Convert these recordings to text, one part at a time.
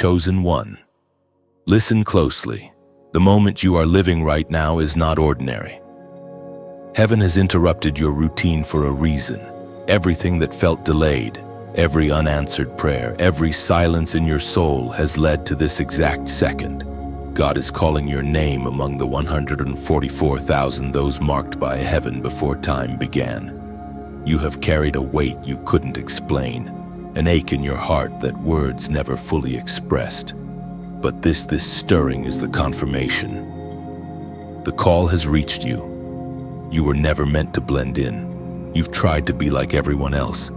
Chosen one. Listen closely. The moment you are living right now is not ordinary. Heaven has interrupted your routine for a reason. Everything that felt delayed, every unanswered prayer, every silence in your soul has led to this exact second. God is calling your name among the 144,000 those marked by heaven before time began. You have carried a weight you couldn't explain, an ache in your heart that words never fully expressed. But this stirring is the confirmation. The call has reached you. You were never meant to blend in. You've tried to be like everyone else.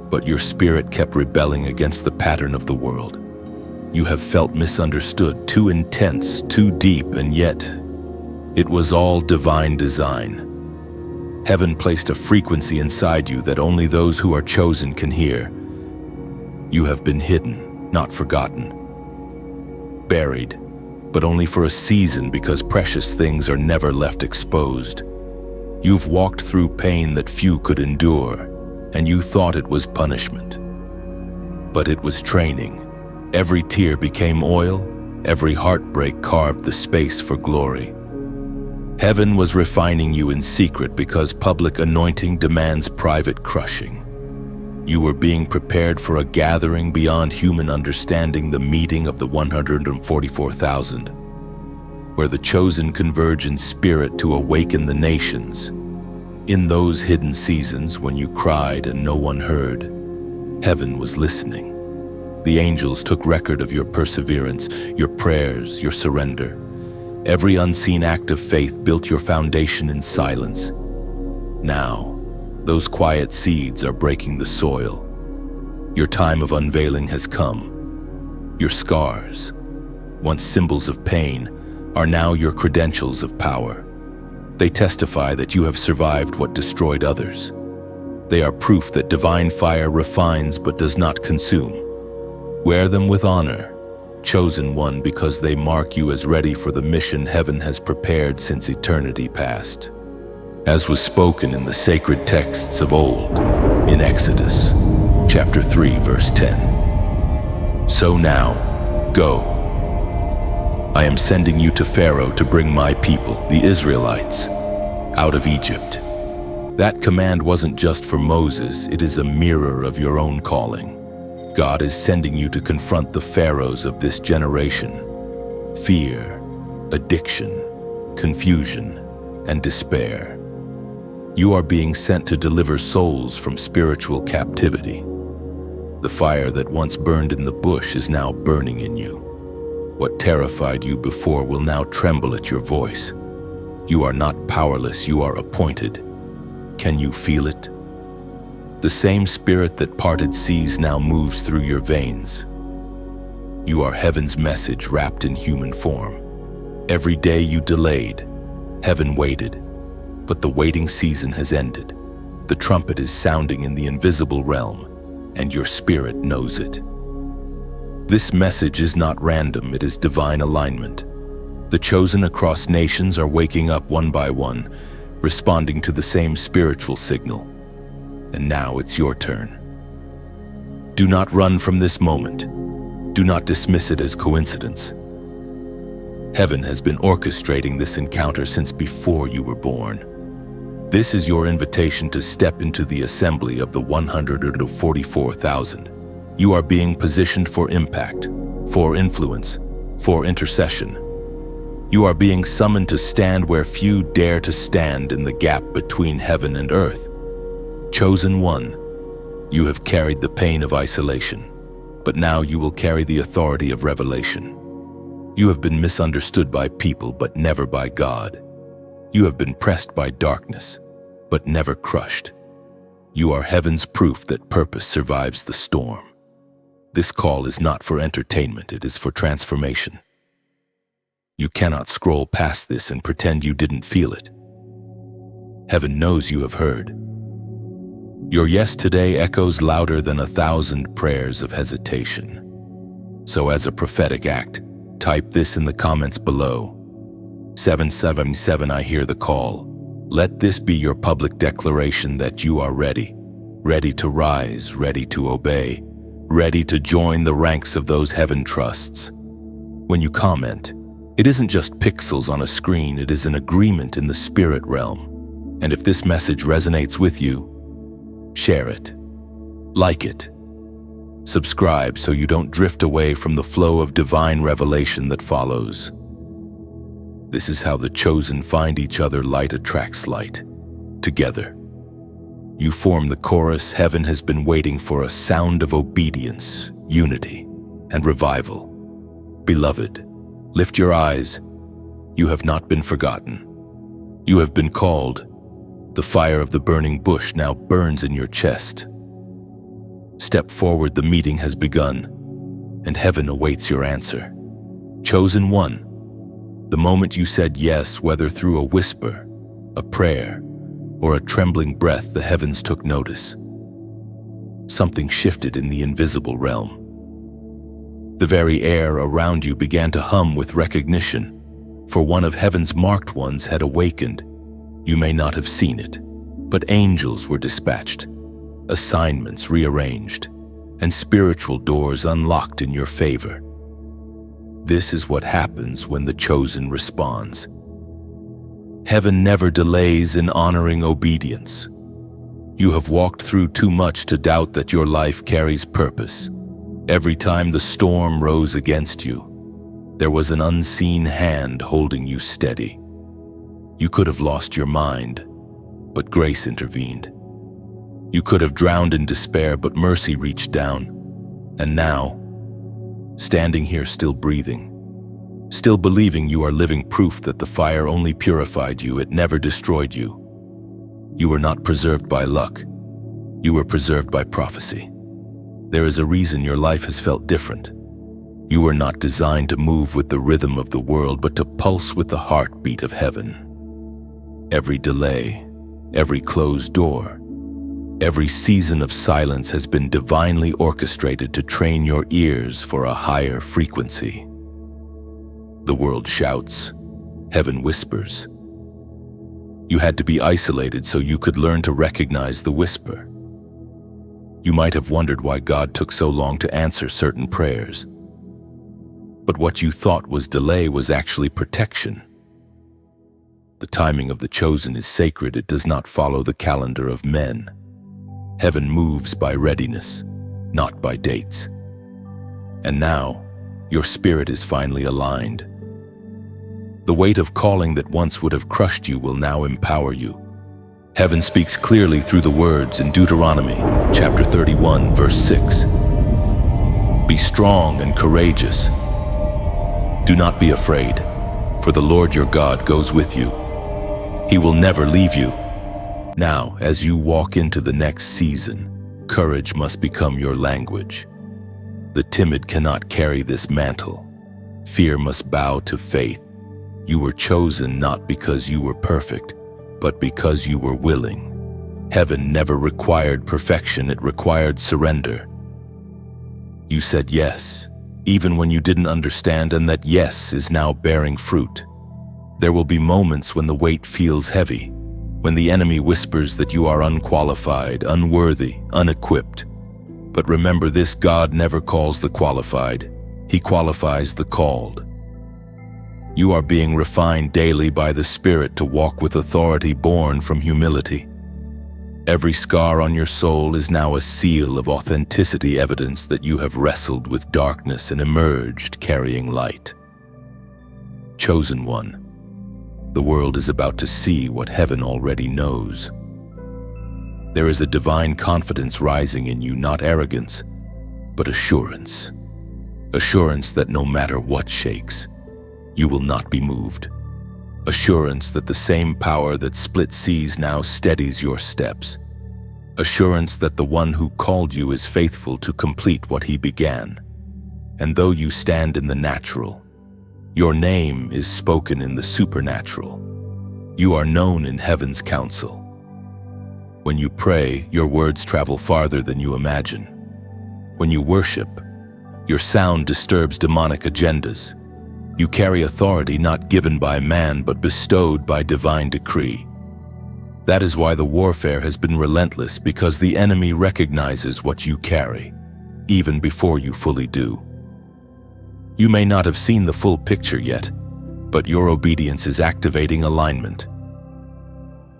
But your spirit kept rebelling against the pattern of the world. You have felt misunderstood, too intense, too deep, and yet it was all divine design. Heaven placed a frequency inside you that only those who are chosen can hear. You have been hidden, not forgotten. Buried, but only for a season because precious things are never left exposed. You've walked through pain that few could endure, and you thought it was punishment. But it was training. Every tear became oil, every heartbreak carved the space for glory. Heaven was refining you in secret because public anointing demands private crushing. You were being prepared for a gathering beyond human understanding, the meeting of the 144,000, where the chosen converge in spirit to awaken the nations. In those hidden seasons when you cried and no one heard, heaven was listening. The angels took record of your perseverance, your prayers, your surrender. Every unseen act of faith built your foundation in silence. Now, those quiet seeds are breaking the soil. Your time of unveiling has come. Your scars, once symbols of pain, are now your credentials of power. They testify that you have survived what destroyed others. They are proof that divine fire refines but does not consume. Wear them with honor, chosen one, because they mark you as ready for the mission heaven has prepared since eternity past. As was spoken in the sacred texts of old, in Exodus, chapter 3, verse 10. So now, go. I am sending you to Pharaoh to bring my people, the Israelites, out of Egypt. That command wasn't just for Moses, it is a mirror of your own calling. God is sending you to confront the pharaohs of this generation. Fear, addiction, confusion, and despair. You are being sent to deliver souls from spiritual captivity. The fire that once burned in the bush is now burning in you. What terrified you before will now tremble at your voice. You are not powerless, you are appointed. Can you feel it? The same spirit that parted seas now moves through your veins. You are heaven's message wrapped in human form. Every day you delayed, heaven waited, but the waiting season has ended. The trumpet is sounding in the invisible realm, and your spirit knows it. This message is not random, it is divine alignment. The chosen across nations are waking up one by one, responding to the same spiritual signal. And now it's your turn. Do not run from this moment. Do not dismiss it as coincidence. Heaven has been orchestrating this encounter since before you were born. This is your invitation to step into the assembly of the 144,000. You are being positioned for impact, for influence, for intercession. You are being summoned to stand where few dare to stand, in the gap between heaven and earth. Chosen one, you have carried the pain of isolation, but now you will carry the authority of revelation. You have been misunderstood by people, but never by God. You have been pressed by darkness, but never crushed. You are heaven's proof that purpose survives the storm. This call is not for entertainment, it is for transformation. You cannot scroll past this and pretend you didn't feel it. Heaven knows you have heard. Your yes today echoes louder than 1,000 prayers of hesitation. So as a prophetic act, type this in the comments below. 777, I hear the call. Let this be your public declaration that you are ready. Ready to rise, ready to obey, ready to join the ranks of those heaven trusts. When you comment, it isn't just pixels on a screen, it is an agreement in the spirit realm. And if this message resonates with you, share it, like it, subscribe so you don't drift away from the flow of divine revelation that follows. This is how the chosen find each other. Light attracts light. Together, you form the chorus. Heaven has been waiting for a sound of obedience, unity, and revival. Beloved, lift your eyes. You have not been forgotten. You have been called. The fire of the burning bush now burns in your chest. Step forward, the meeting has begun, and heaven awaits your answer. Chosen one, the moment you said yes, whether through a whisper, a prayer, or a trembling breath, the heavens took notice. Something shifted in the invisible realm. The very air around you began to hum with recognition, for one of heaven's marked ones had awakened. You may not have seen it, but angels were dispatched, assignments rearranged, and spiritual doors unlocked in your favor. This is what happens when the chosen responds. Heaven never delays in honoring obedience. You have walked through too much to doubt that your life carries purpose. Every time the storm rose against you, there was an unseen hand holding you steady. You could have lost your mind, but grace intervened. You could have drowned in despair, but mercy reached down. And now, standing here still breathing, still believing, you are living proof that the fire only purified you, it never destroyed you. You were not preserved by luck. You were preserved by prophecy. There is a reason your life has felt different. You were not designed to move with the rhythm of the world, but to pulse with the heartbeat of heaven. Every delay, every closed door, every season of silence has been divinely orchestrated to train your ears for a higher frequency. The world shouts, heaven whispers. You had to be isolated so you could learn to recognize the whisper. You might have wondered why God took so long to answer certain prayers. But what you thought was delay was actually protection. The timing of the chosen is sacred. It does not follow the calendar of men. Heaven moves by readiness, not by dates. And now, your spirit is finally aligned. The weight of calling that once would have crushed you will now empower you. Heaven speaks clearly through the words in Deuteronomy, chapter 31, verse 6. Be strong and courageous. Do not be afraid, for the Lord your God goes with you. He will never leave you. Now, as you walk into the next season, courage must become your language. The timid cannot carry this mantle. Fear must bow to faith. You were chosen not because you were perfect, but because you were willing. Heaven never required perfection, it required surrender. You said yes, even when you didn't understand, and that yes is now bearing fruit. There will be moments when the weight feels heavy, when the enemy whispers that you are unqualified, unworthy, unequipped. But remember this, God never calls the qualified, He qualifies the called. You are being refined daily by the Spirit to walk with authority born from humility. Every scar on your soul is now a seal of authenticity, evidence that you have wrestled with darkness and emerged carrying light. Chosen one, the world is about to see what heaven already knows. There is a divine confidence rising in you, not arrogance, but assurance. Assurance that no matter what shakes, you will not be moved. Assurance that the same power that split seas now steadies your steps. Assurance that the one who called you is faithful to complete what he began. And though you stand in the natural, your name is spoken in the supernatural. You are known in heaven's counsel. When you pray, your words travel farther than you imagine. When you worship, your sound disturbs demonic agendas. You carry authority not given by man, but bestowed by divine decree. That is why the warfare has been relentless, because the enemy recognizes what you carry. even before you fully do. You may not have seen the full picture yet, but your obedience is activating alignment.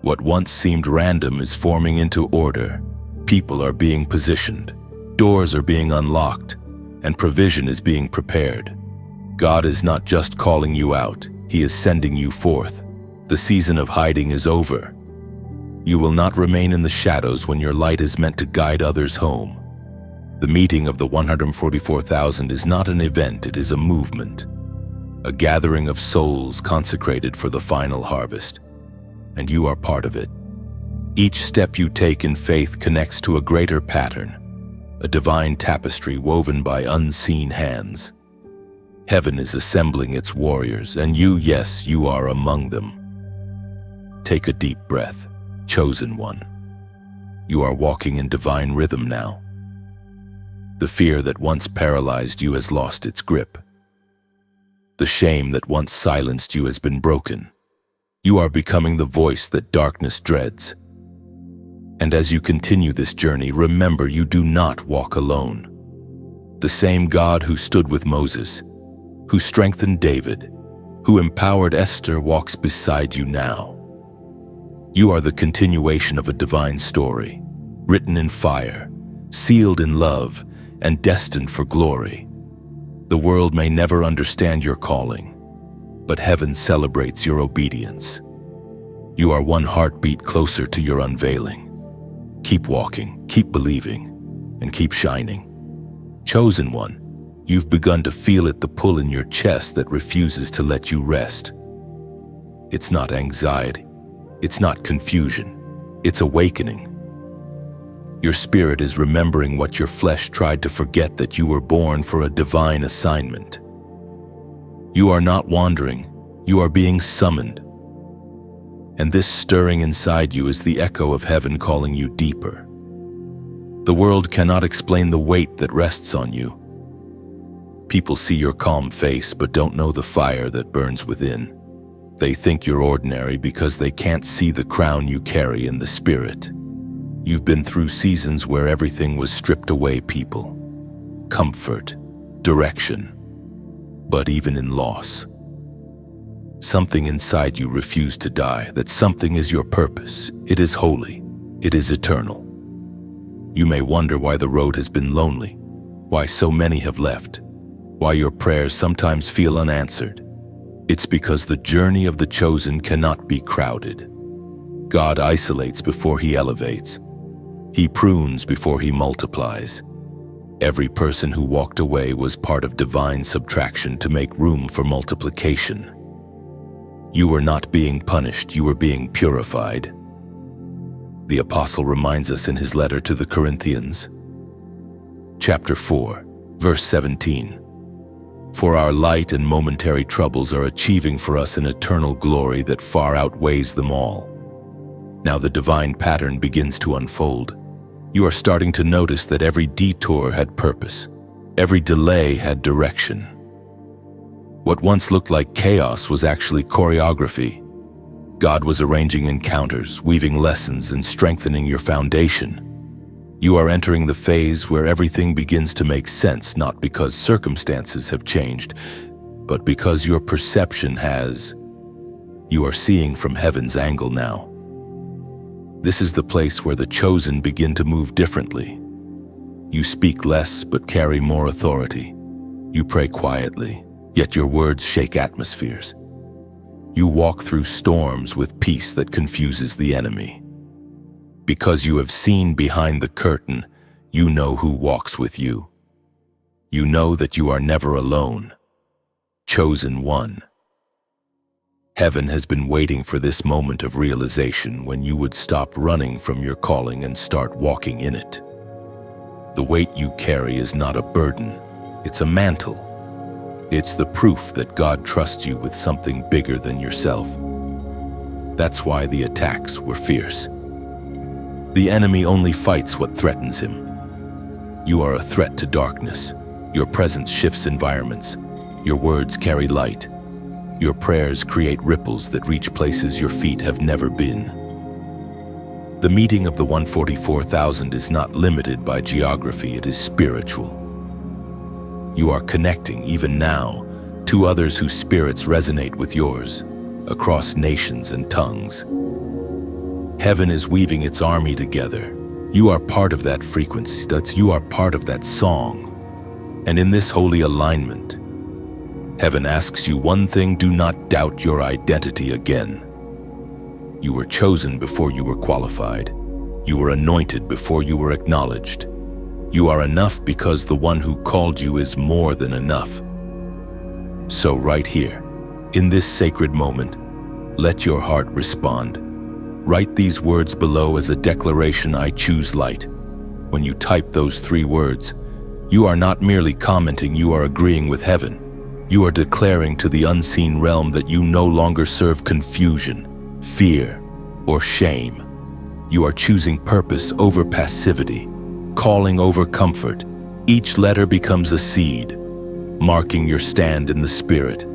What once seemed random is forming into order. People are being positioned, doors are being unlocked, and provision is being prepared. God is not just calling you out, He is sending you forth. The season of hiding is over. You will not remain in the shadows when your light is meant to guide others home. The meeting of the 144,000 is not an event, it is a movement. A gathering of souls consecrated for the final harvest. And you are part of it. Each step you take in faith connects to a greater pattern, a divine tapestry woven by unseen hands. Heaven is assembling its warriors, and you, yes, you are among them. Take a deep breath, chosen one. You are walking in divine rhythm now. The fear that once paralyzed you has lost its grip. The shame that once silenced you has been broken. You are becoming the voice that darkness dreads. And as you continue this journey, remember you do not walk alone. The same God who stood with Moses, who strengthened David, who empowered Esther walks beside you now. You are the continuation of a divine story, written in fire, sealed in love, and destined for glory. The world may never understand your calling, but heaven celebrates your obedience. You are one heartbeat closer to your unveiling. Keep walking, keep believing, and keep shining. Chosen one, you've begun to feel it, the pull in your chest that refuses to let you rest. It's not anxiety, it's not confusion, it's awakening. Your spirit is remembering what your flesh tried to forget, that you were born for a divine assignment. You are not wandering, you are being summoned. And this stirring inside you is the echo of heaven calling you deeper. The world cannot explain the weight that rests on you. People see your calm face but don't know the fire that burns within. They think you're ordinary because they can't see the crown you carry in the spirit. You've been through seasons where everything was stripped away, people, comfort, direction. But even in loss, something inside you refused to die. That something is your purpose. It is holy. It is eternal. You may wonder why the road has been lonely, why so many have left, why your prayers sometimes feel unanswered. It's because the journey of the chosen cannot be crowded. God isolates before He elevates. He prunes before He multiplies. Every person who walked away was part of divine subtraction to make room for multiplication. You were not being punished, you were being purified. The apostle reminds us in his letter to the Corinthians, chapter 4, verse 17. For our light and momentary troubles are achieving for us an eternal glory that far outweighs them all. Now the divine pattern begins to unfold. You are starting to notice that every detour had purpose. Every delay had direction. What once looked like chaos was actually choreography. God was arranging encounters, weaving lessons, and strengthening your foundation. You are entering the phase where everything begins to make sense, not because circumstances have changed, but because your perception has. You are seeing from heaven's angle now. This is the place where the chosen begin to move differently. You speak less but carry more authority. You pray quietly, yet your words shake atmospheres. You walk through storms with peace that confuses the enemy. Because you have seen behind the curtain, you know who walks with you. You know that you are never alone. Chosen one. Heaven has been waiting for this moment of realization when you would stop running from your calling and start walking in it. The weight you carry is not a burden, it's a mantle. It's the proof that God trusts you with something bigger than yourself. That's why the attacks were fierce. The enemy only fights what threatens him. You are a threat to darkness. Your presence shifts environments. Your words carry light. Your prayers create ripples that reach places your feet have never been. The meeting of the 144,000 is not limited by geography, it is spiritual. You are connecting, even now, to others whose spirits resonate with yours, across nations and tongues. Heaven is weaving its army together. You are part of that frequency, you are part of that song. And in this holy alignment, heaven asks you one thing: do not doubt your identity again. You were chosen before you were qualified. You were anointed before you were acknowledged. You are enough because the one who called you is more than enough. So right here, in this sacred moment, let your heart respond. Write these words below as a declaration: I choose light. When you type those 3 words, you are not merely commenting, you are agreeing with heaven. You are declaring to the unseen realm that you no longer serve confusion, fear, or shame. You are choosing purpose over passivity, calling over comfort. Each letter becomes a seed, marking your stand in the spirit.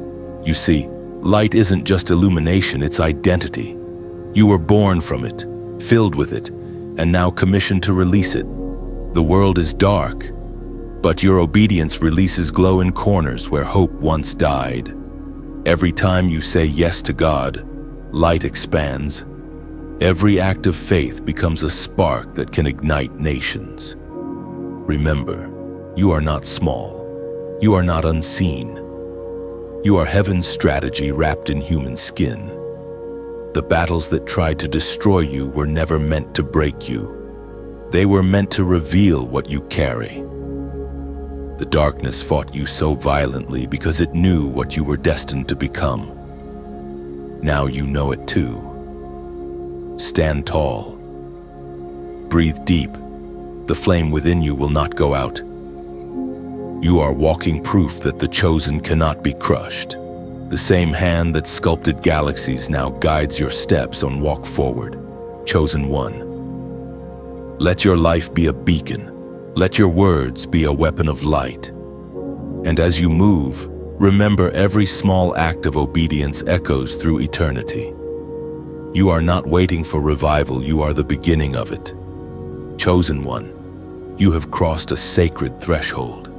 You see, light isn't just illumination, it's identity. You were born from it, filled with it, and now commissioned to release it. The world is dark, but your obedience releases glow in corners where hope once died. Every time you say yes to God, light expands. Every act of faith becomes a spark that can ignite nations. Remember, you are not small. You are not unseen. You are heaven's strategy wrapped in human skin. The battles that tried to destroy you were never meant to break you. They were meant to reveal what you carry. The darkness fought you so violently because it knew what you were destined to become. Now you know it too. Stand tall. Breathe deep. The flame within you will not go out. You are walking proof that the chosen cannot be crushed. The same hand that sculpted galaxies now guides your steps on walk forward. Chosen one. Let your life be a beacon. Let your words be a weapon of light. And as you move, remember every small act of obedience echoes through eternity. You are not waiting for revival, you are the beginning of it. Chosen one, you have crossed a sacred threshold.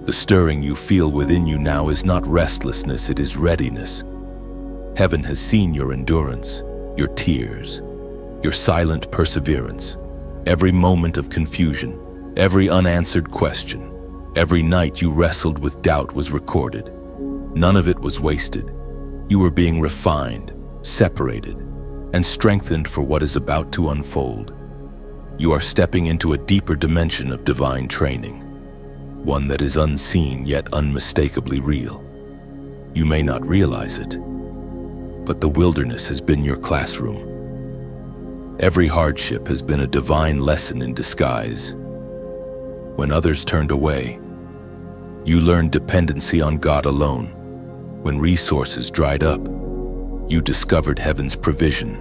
The stirring you feel within you now is not restlessness, it is readiness. Heaven has seen your endurance, your tears, your silent perseverance, every moment of confusion, every unanswered question, every night you wrestled with doubt was recorded. None of it was wasted. You were being refined, separated, and strengthened for what is about to unfold. You are stepping into a deeper dimension of divine training, one that is unseen yet unmistakably real. You may not realize it, but the wilderness has been your classroom. Every hardship has been a divine lesson in disguise. When others turned away, you learned dependency on God alone. When resources dried up, you discovered heaven's provision.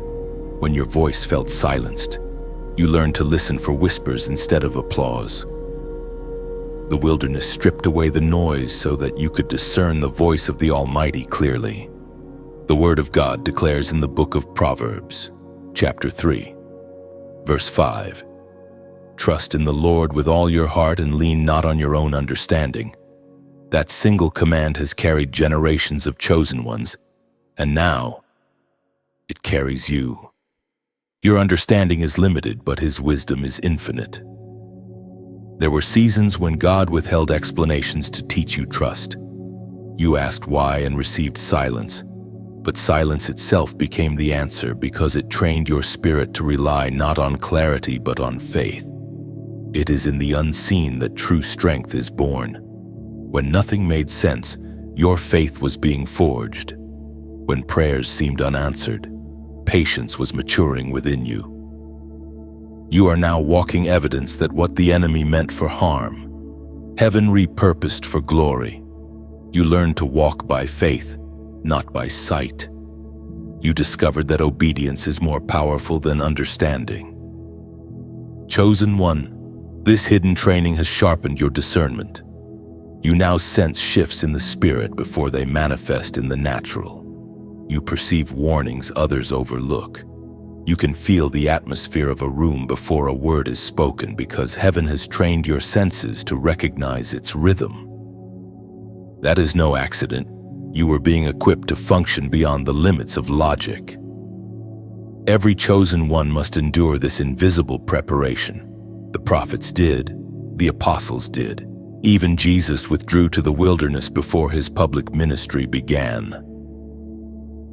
When your voice felt silenced, you learned to listen for whispers instead of applause. The wilderness stripped away the noise so that you could discern the voice of the Almighty clearly. The Word of God declares in the book of Proverbs, chapter 3, verse 5, "Trust in the Lord with all your heart and lean not on your own understanding." That single command has carried generations of chosen ones, and now it carries you. Your understanding is limited, but His wisdom is infinite. There were seasons when God withheld explanations to teach you trust. You asked why and received silence, but silence itself became the answer because it trained your spirit to rely not on clarity but on faith. It is in the unseen that true strength is born. When nothing made sense, your faith was being forged. When prayers seemed unanswered, patience was maturing within you. You are now walking evidence that what the enemy meant for harm, heaven repurposed for glory. You learned to walk by faith, not by sight. You discovered that obedience is more powerful than understanding. Chosen one, this hidden training has sharpened your discernment. You now sense shifts in the spirit before they manifest in the natural. You perceive warnings others overlook. You can feel the atmosphere of a room before a word is spoken because heaven has trained your senses to recognize its rhythm. That is no accident. You were being equipped to function beyond the limits of logic. Every chosen one must endure this invisible preparation. The prophets did. The apostles did. Even Jesus withdrew to the wilderness before his public ministry began.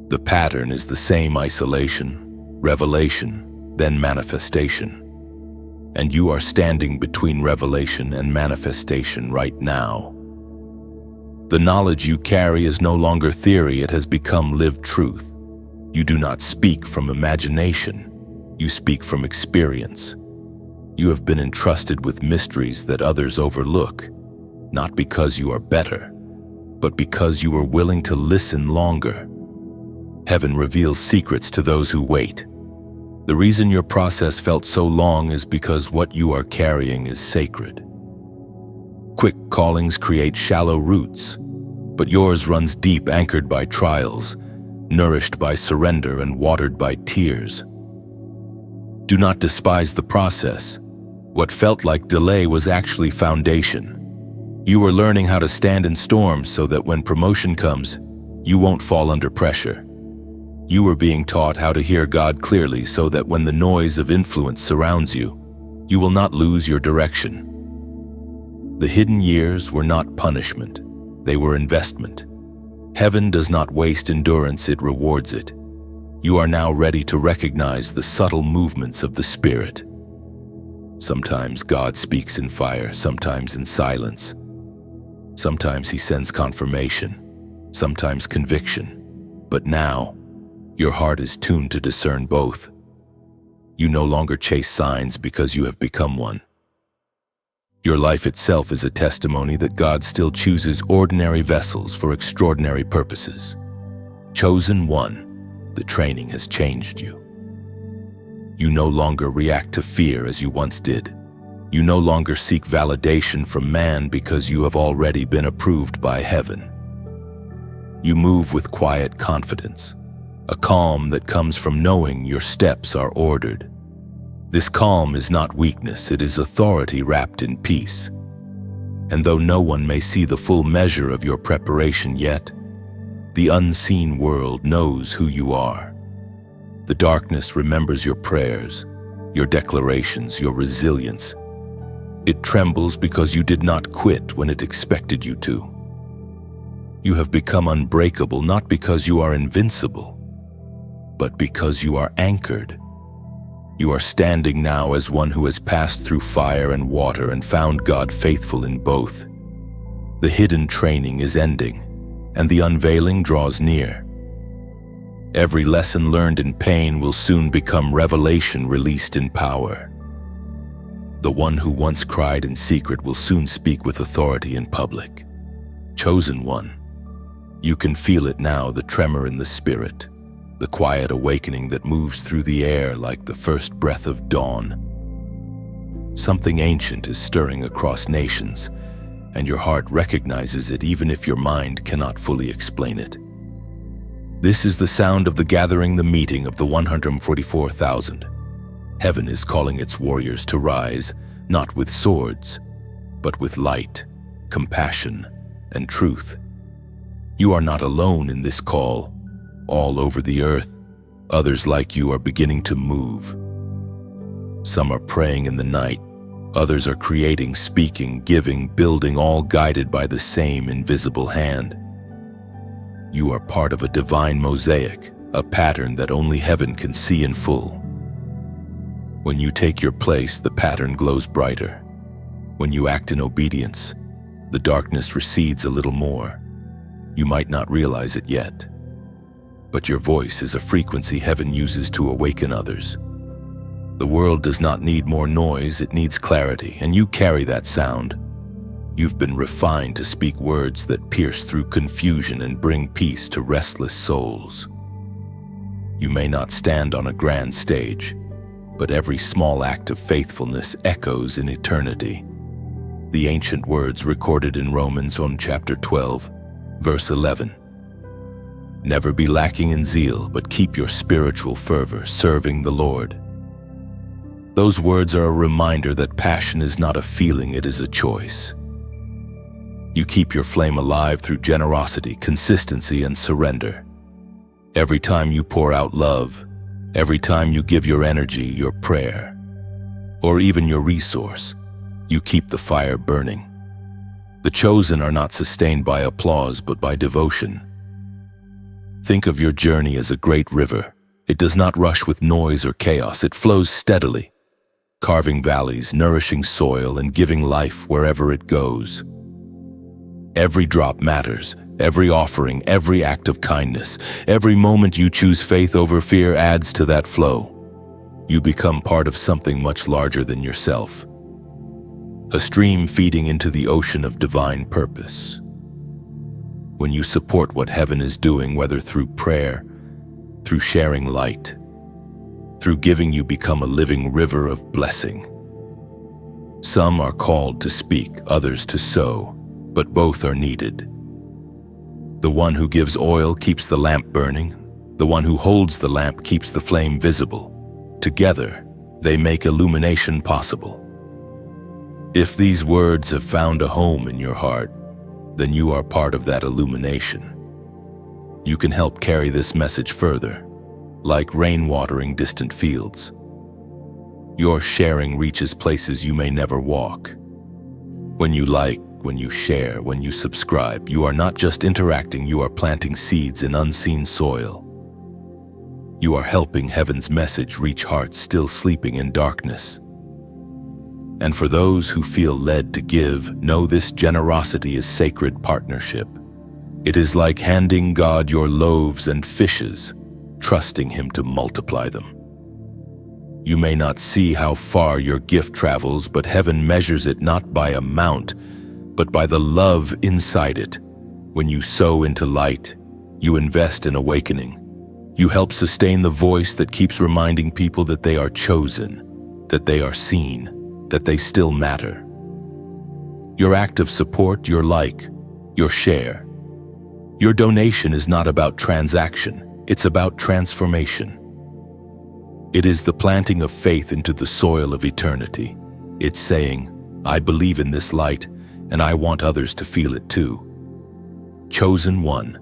The pattern is the same: isolation, revelation, then manifestation. And you are standing between revelation and manifestation right now. The knowledge you carry is no longer theory, it has become lived truth. You do not speak from imagination, you speak from experience. You have been entrusted with mysteries that others overlook, not because you are better, but because you are willing to listen longer. Heaven reveals secrets to those who wait. The reason your process felt so long is because what you are carrying is sacred. Quick callings create shallow roots, but yours runs deep, anchored by trials, nourished by surrender and watered by tears. Do not despise the process. What felt like delay was actually foundation. You are learning how to stand in storms so that when promotion comes, you won't fall under pressure. You are being taught how to hear God clearly so that when the noise of influence surrounds you, you will not lose your direction. The hidden years were not punishment, they were investment. Heaven does not waste endurance, it rewards it. You are now ready to recognize the subtle movements of the Spirit. Sometimes God speaks in fire, sometimes in silence. Sometimes he sends confirmation, sometimes conviction. But now, your heart is tuned to discern both. You no longer chase signs because you have become one. Your life itself is a testimony that God still chooses ordinary vessels for extraordinary purposes. Chosen one, the training has changed you. You no longer react to fear as you once did. You no longer seek validation from man because you have already been approved by heaven. You move with quiet confidence, a calm that comes from knowing your steps are ordered. This calm is not weakness, it is authority wrapped in peace. And though no one may see the full measure of your preparation yet, the unseen world knows who you are. The darkness remembers your prayers, your declarations, your resilience. It trembles because you did not quit when it expected you to. You have become unbreakable not because you are invincible, but because you are anchored. You are standing now as one who has passed through fire and water and found God faithful in both. The hidden training is ending, and the unveiling draws near. Every lesson learned in pain will soon become revelation released in power. The one who once cried in secret will soon speak with authority in public. Chosen one, you can feel it now, the tremor in the spirit, the quiet awakening that moves through the air like the first breath of dawn. Something ancient is stirring across nations, and your heart recognizes it even if your mind cannot fully explain it. This is the sound of the gathering, the meeting of the 144,000. Heaven is calling its warriors to rise, not with swords, but with light, compassion, and truth. You are not alone in this call. All over the earth, others like you are beginning to move. Some are praying in the night, others are creating, speaking, giving, building, all guided by the same invisible hand. You are part of a divine mosaic, a pattern that only heaven can see in full. When you take your place, the pattern glows brighter. When you act in obedience, the darkness recedes a little more. You might not realize it yet, but your voice is a frequency heaven uses to awaken others. The world does not need more noise, it needs clarity, and you carry that sound. You've been refined to speak words that pierce through confusion and bring peace to restless souls. You may not stand on a grand stage, but every small act of faithfulness echoes in eternity. The ancient words recorded in Romans chapter 12, verse 11. Never be lacking in zeal, but keep your spiritual fervor, serving the Lord. Those words are a reminder that passion is not a feeling, it is a choice. You keep your flame alive through generosity, consistency, and surrender. Every time you pour out love, every time you give your energy, your prayer, or even your resource, you keep the fire burning. The chosen are not sustained by applause, but by devotion. Think of your journey as a great river. It does not rush with noise or chaos. It flows steadily, carving valleys, nourishing soil, and giving life wherever it goes. Every drop matters. Every offering, every act of kindness, every moment you choose faith over fear adds to that flow. You become part of something much larger than yourself. A stream feeding into the ocean of divine purpose. When you support what heaven is doing, whether through prayer, through sharing light, through giving, you become a living river of blessing. Some are called to speak, others to sow, but both are needed. The one who gives oil keeps the lamp burning. The one who holds the lamp keeps the flame visible. Together, they make illumination possible. If these words have found a home in your heart, then you are part of that illumination. You can help carry this message further, like rain watering distant fields. Your sharing reaches places you may never walk. When you like, when you share, when you subscribe, you are not just interacting, you are planting seeds in unseen soil. You are helping heaven's message reach hearts still sleeping in darkness. And for those who feel led to give, know this generosity is sacred partnership. It is like handing God your loaves and fishes, trusting Him to multiply them. You may not see how far your gift travels, but heaven measures it not by amount, but by the love inside it. When you sow into light, you invest in awakening. You help sustain the voice that keeps reminding people that they are chosen, that they are seen, that they still matter. Your act of support, your like, your share, your donation is not about transaction, it's about transformation. It is the planting of faith into the soil of eternity. It's saying, I believe in this light, and I want others to feel it too. Chosen one.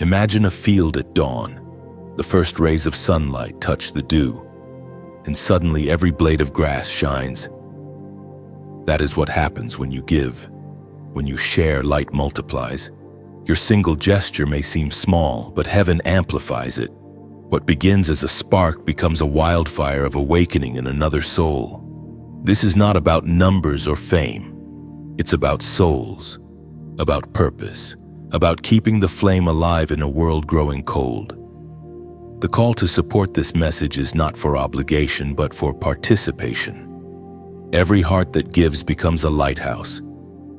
Imagine a field at dawn. The first rays of sunlight touch the dew, and suddenly every blade of grass shines. That is what happens when you give. When you share, light multiplies. Your single gesture may seem small, but heaven amplifies it. What begins as a spark becomes a wildfire of awakening in another soul. This is not about numbers or fame. It's about souls, about purpose, about keeping the flame alive in a world growing cold. The call to support this message is not for obligation, but for participation. Every heart that gives becomes a lighthouse.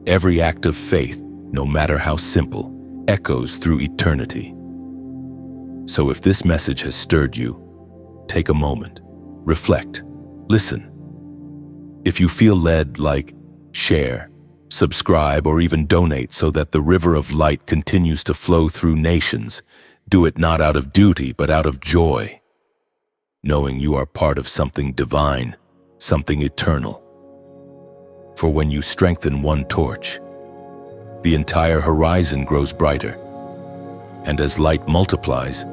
Every act of faith, no matter how simple, echoes through eternity. So if this message has stirred you, take a moment, reflect, listen. If you feel led, like, share, subscribe, or even donate so that the river of light continues to flow through nations. Do it not out of duty, but out of joy, knowing you are part of something divine, something eternal. For when you strengthen one torch, the entire horizon grows brighter. And as light multiplies,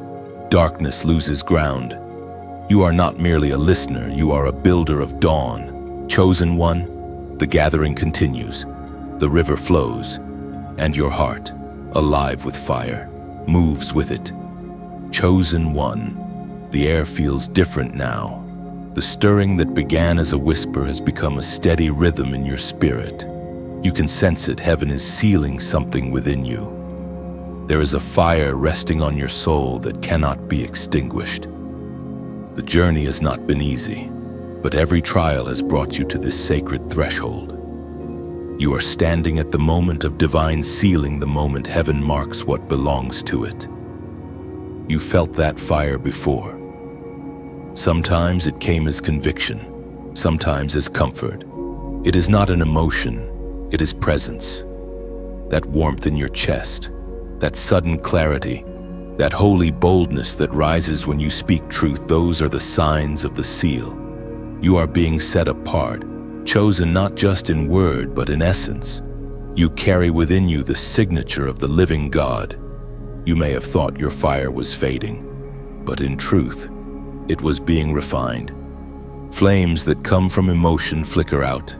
darkness loses ground. You are not merely a listener, you are a builder of dawn. Chosen one, the gathering continues. The river flows, and your heart, alive with fire, moves with it. Chosen one, the air feels different now. The stirring that began as a whisper has become a steady rhythm in your spirit. You can sense it, heaven is sealing something within you. There is a fire resting on your soul that cannot be extinguished. The journey has not been easy, but every trial has brought you to this sacred threshold. You are standing at the moment of divine sealing, the moment heaven marks what belongs to it. You felt that fire before. Sometimes it came as conviction, sometimes as comfort. It is not an emotion, it is presence. That warmth in your chest, that sudden clarity, that holy boldness that rises when you speak truth, those are the signs of the seal. You are being set apart, chosen not just in word but in essence. You carry within you the signature of the living God. You may have thought your fire was fading, but in truth, it was being refined. Flames that come from emotion flicker out,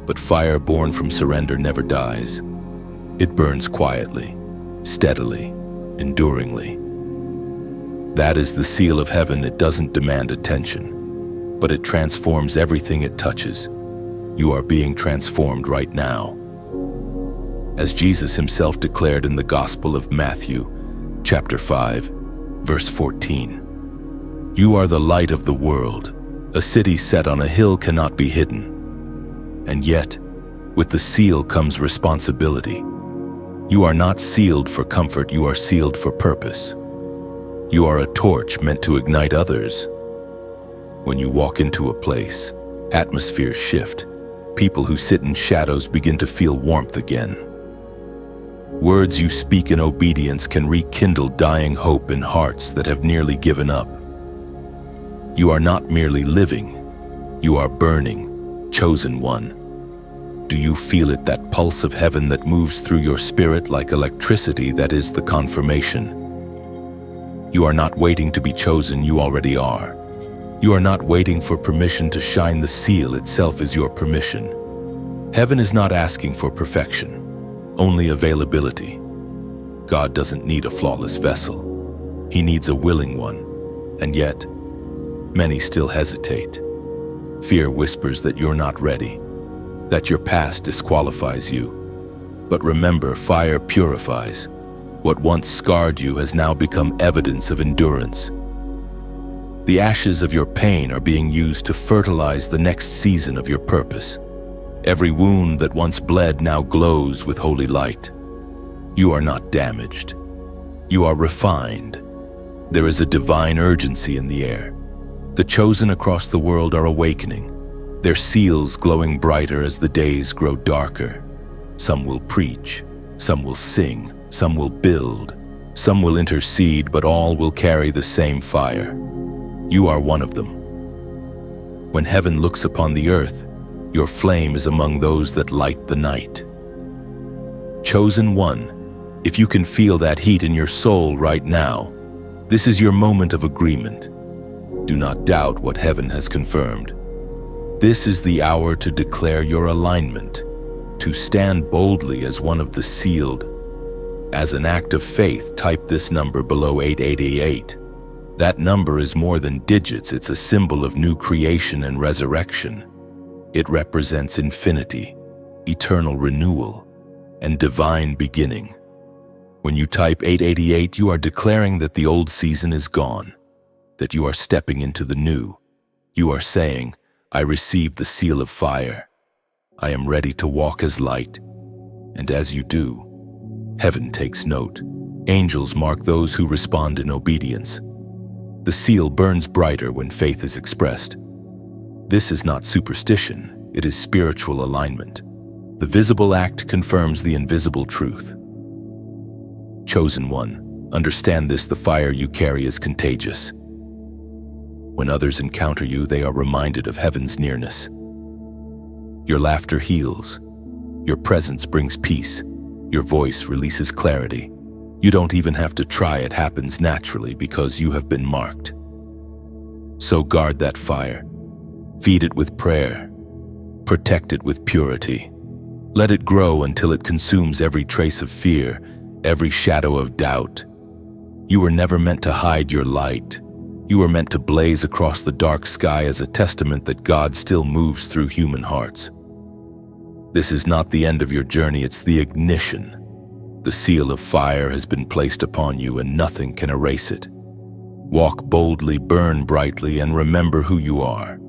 but fire born from surrender never dies. It burns quietly, steadily, enduringly. That is the seal of heaven. It doesn't demand attention, but it transforms everything it touches. You are being transformed right now. As Jesus himself declared in the Gospel of Matthew, chapter 5, verse 14, "You are the light of the world. A city set on a hill cannot be hidden." And yet, with the seal comes responsibility. You are not sealed for comfort, you are sealed for purpose. You are a torch meant to ignite others. When you walk into a place, atmospheres shift. People who sit in shadows begin to feel warmth again. Words you speak in obedience can rekindle dying hope in hearts that have nearly given up. You are not merely living, you are burning, chosen one. Do you feel it, that pulse of heaven that moves through your spirit like electricity? That is the confirmation. You are not waiting to be chosen, you already are. You are not waiting for permission to shine. The seal itself is your permission. Heaven is not asking for perfection, only availability. God doesn't need a flawless vessel. He needs a willing one. And yet, many still hesitate. Fear whispers that you're not ready, that your past disqualifies you. But remember, fire purifies. What once scarred you has now become evidence of endurance. The ashes of your pain are being used to fertilize the next season of your purpose. Every wound that once bled now glows with holy light. You are not damaged. You are refined. There is a divine urgency in the air. The chosen across the world are awakening, their seals glowing brighter as the days grow darker. Some will preach, some will sing, some will build, some will intercede, but all will carry the same fire. You are one of them. When heaven looks upon the earth, your flame is among those that light the night. Chosen one, if you can feel that heat in your soul right now, this is your moment of agreement. Do not doubt what heaven has confirmed. This is the hour to declare your alignment, to stand boldly as one of the sealed. As an act of faith, type this number below 888. That number is more than digits, it's a symbol of new creation and resurrection. It represents infinity, eternal renewal, and divine beginning. When you type 888, you are declaring that the old season is gone, that you are stepping into the new. You are saying, I receive the seal of fire. I am ready to walk as light. And as you do, heaven takes note. Angels mark those who respond in obedience. The seal burns brighter when faith is expressed. This is not superstition, it is spiritual alignment. The visible act confirms the invisible truth. Chosen one, understand this: the fire you carry is contagious. When others encounter you, they are reminded of heaven's nearness. Your laughter heals. Your presence brings peace. Your voice releases clarity. You don't even have to try, it happens naturally because you have been marked. So guard that fire. Feed it with prayer. Protect it with purity. Let it grow until it consumes every trace of fear, every shadow of doubt. You were never meant to hide your light. You were meant to blaze across the dark sky as a testament that God still moves through human hearts. This is not the end of your journey, it's the ignition. The seal of fire has been placed upon you and nothing can erase it. Walk boldly, burn brightly, and remember who you are.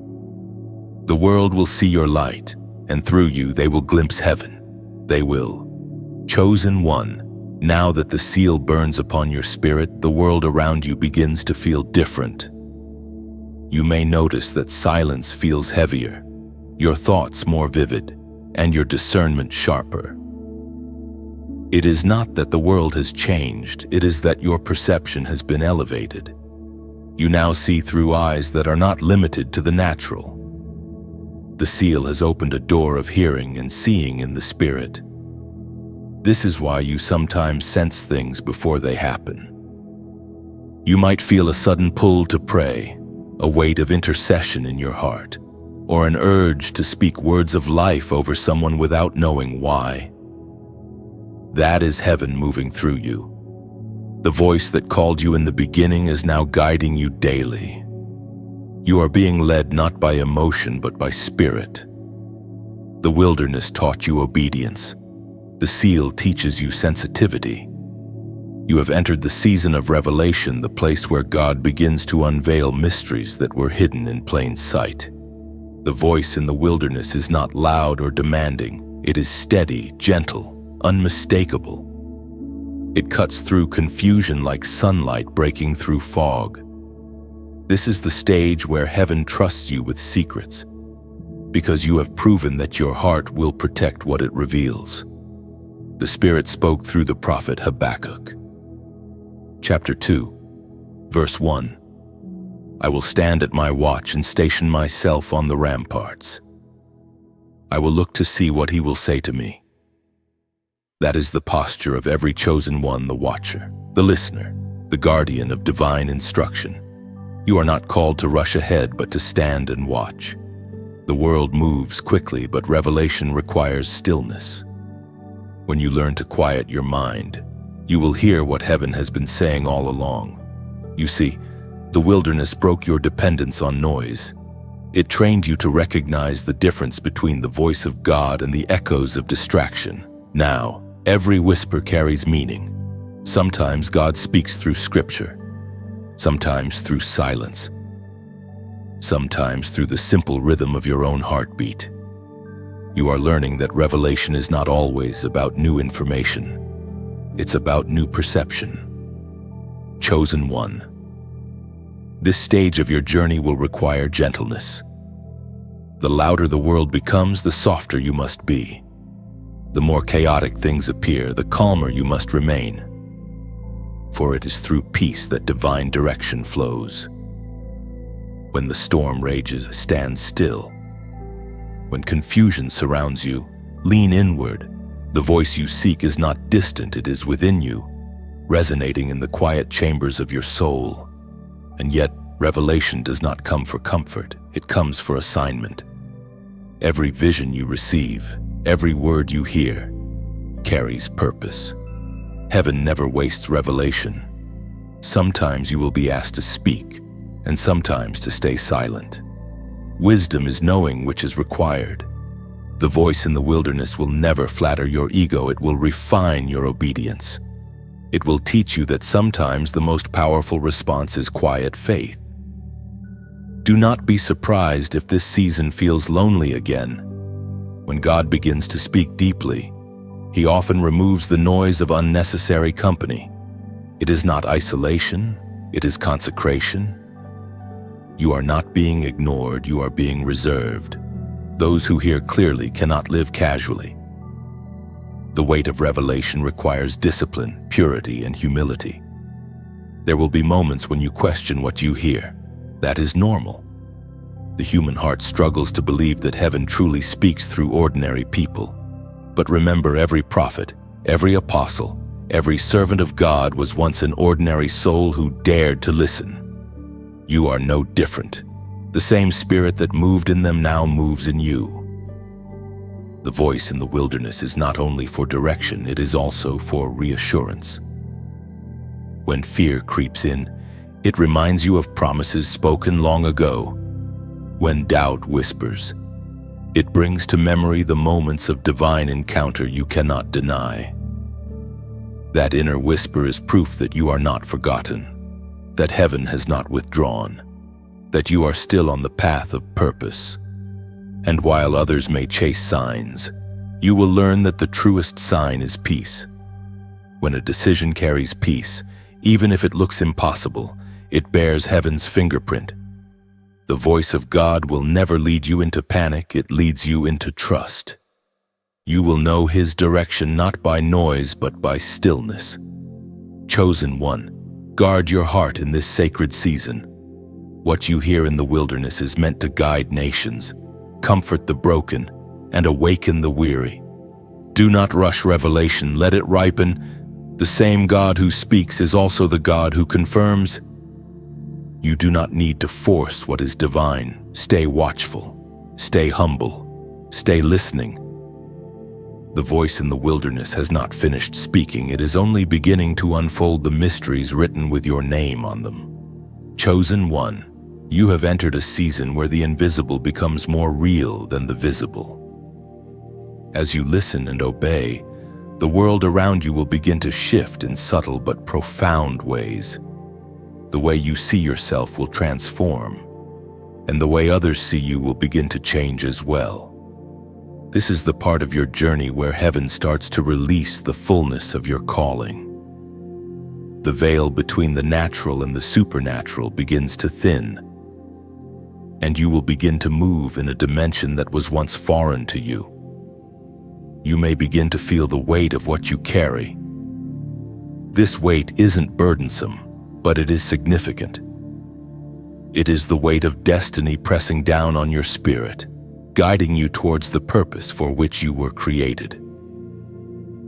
The world will see your light, and through you they will glimpse heaven. They will. Chosen one, now that the seal burns upon your spirit, the world around you begins to feel different. You may notice that silence feels heavier, your thoughts more vivid, and your discernment sharper. It is not that the world has changed, it is that your perception has been elevated. You now see through eyes that are not limited to the natural. The seal has opened a door of hearing and seeing in the spirit. This is why you sometimes sense things before they happen. You might feel a sudden pull to pray, a weight of intercession in your heart, or an urge to speak words of life over someone without knowing why. That is heaven moving through you. The voice that called you in the beginning is now guiding you daily. You are being led not by emotion but by spirit. The wilderness taught you obedience. The seal teaches you sensitivity. You have entered the season of revelation, the place where God begins to unveil mysteries that were hidden in plain sight. The voice in the wilderness is not loud or demanding. It is steady, gentle, unmistakable. It cuts through confusion like sunlight breaking through fog. This is the stage where heaven trusts you with secrets, because you have proven that your heart will protect what it reveals. The Spirit spoke through the prophet Habakkuk. Chapter 2, verse 1. I will stand at my watch and station myself on the ramparts. I will look to see what he will say to me. That is the posture of every chosen one, the watcher, the listener, the guardian of divine instruction. You are not called to rush ahead, but to stand and watch. The world moves quickly, but revelation requires stillness. When you learn to quiet your mind, you will hear what heaven has been saying all along. You see, the wilderness broke your dependence on noise. It trained you to recognize the difference between the voice of God and the echoes of distraction. Now, every whisper carries meaning. Sometimes God speaks through scripture, sometimes through silence, sometimes through the simple rhythm of your own heartbeat. You are learning that revelation is not always about new information. It's about new perception. Chosen one. This stage of your journey will require gentleness. The louder the world becomes, the softer you must be. The more chaotic things appear, the calmer you must remain. For it is through peace that divine direction flows. When the storm rages, stand still. When confusion surrounds you, lean inward. The voice you seek is not distant, it is within you, resonating in the quiet chambers of your soul. And yet, revelation does not come for comfort, it comes for assignment. Every vision you receive, every word you hear, carries purpose. Heaven never wastes revelation. Sometimes you will be asked to speak, and sometimes to stay silent. Wisdom is knowing which is required. The voice in the wilderness will never flatter your ego, it will refine your obedience. It will teach you that sometimes the most powerful response is quiet faith. Do not be surprised if this season feels lonely again. When God begins to speak deeply, He often removes the noise of unnecessary company. It is not isolation, it is consecration. You are not being ignored, you are being reserved. Those who hear clearly cannot live casually. The weight of revelation requires discipline, purity, and humility. There will be moments when you question what you hear. That is normal. The human heart struggles to believe that heaven truly speaks through ordinary people. But remember, every prophet, every apostle, every servant of God was once an ordinary soul who dared to listen. You are no different. The same spirit that moved in them now moves in you. The voice in the wilderness is not only for direction, it is also for reassurance. When fear creeps in, it reminds you of promises spoken long ago. When doubt whispers, it brings to memory the moments of divine encounter you cannot deny. That inner whisper is proof that you are not forgotten, that heaven has not withdrawn, that you are still on the path of purpose. And while others may chase signs, you will learn that the truest sign is peace. When a decision carries peace, even if it looks impossible, it bears heaven's fingerprint. The voice of God will never lead you into panic, it leads you into trust. You will know His direction not by noise but by stillness. Chosen one, guard your heart in this sacred season. What you hear in the wilderness is meant to guide nations, comfort the broken, and awaken the weary. Do not rush revelation, let it ripen. The same God who speaks is also the God who confirms. You do not need to force what is divine. Stay watchful, stay humble, stay listening. The voice in the wilderness has not finished speaking. It is only beginning to unfold the mysteries written with your name on them. Chosen one, you have entered a season where the invisible becomes more real than the visible. As you listen and obey, the world around you will begin to shift in subtle but profound ways. The way you see yourself will transform, and the way others see you will begin to change as well. This is the part of your journey where heaven starts to release the fullness of your calling. The veil between the natural and the supernatural begins to thin, and you will begin to move in a dimension that was once foreign to you. You may begin to feel the weight of what you carry. This weight isn't burdensome, but it is significant. It is the weight of destiny pressing down on your spirit, guiding you towards the purpose for which you were created.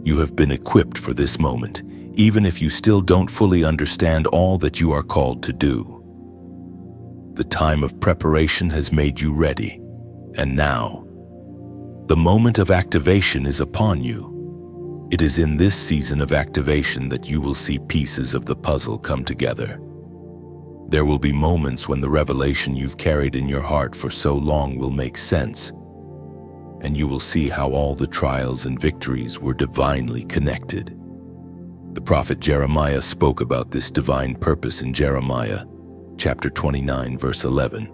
You have been equipped for this moment, even if you still don't fully understand all that you are called to do. The time of preparation has made you ready, and now, the moment of activation is upon you. It is in this season of activation that you will see pieces of the puzzle come together. There will be moments when the revelation you've carried in your heart for so long will make sense, and you will see how all the trials and victories were divinely connected. The prophet Jeremiah spoke about this divine purpose in Jeremiah, chapter 29, verse 11.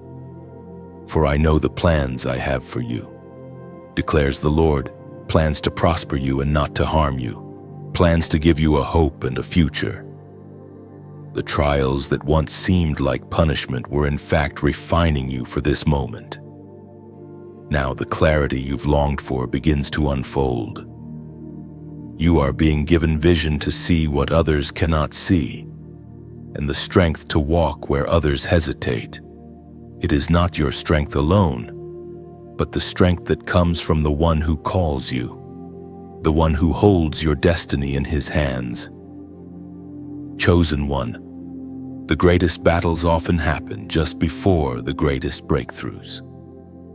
For I know the plans I have for you, declares the Lord, plans to prosper you and not to harm you, plans to give you a hope and a future. The trials that once seemed like punishment were in fact refining you for this moment. Now the clarity you've longed for begins to unfold. You are being given vision to see what others cannot see, and the strength to walk where others hesitate. It is not your strength alone, but the strength that comes from the one who calls you, the one who holds your destiny in his hands. Chosen one, the greatest battles often happen just before the greatest breakthroughs.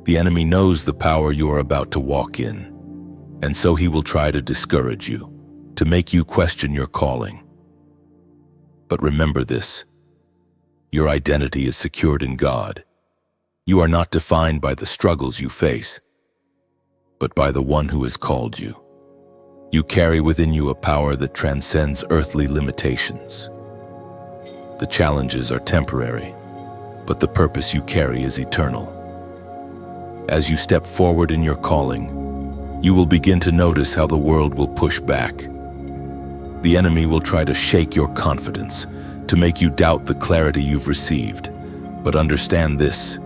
The enemy knows the power you are about to walk in, and so he will try to discourage you, to make you question your calling. But remember this: your identity is secured in God. You are not defined by the struggles you face, but by the one who has called you. You carry within you a power that transcends earthly limitations. The challenges are temporary, but the purpose you carry is eternal. As you step forward in your calling, you will begin to notice how the world will push back. The enemy will try to shake your confidence, to make you doubt the clarity you've received. But understand this: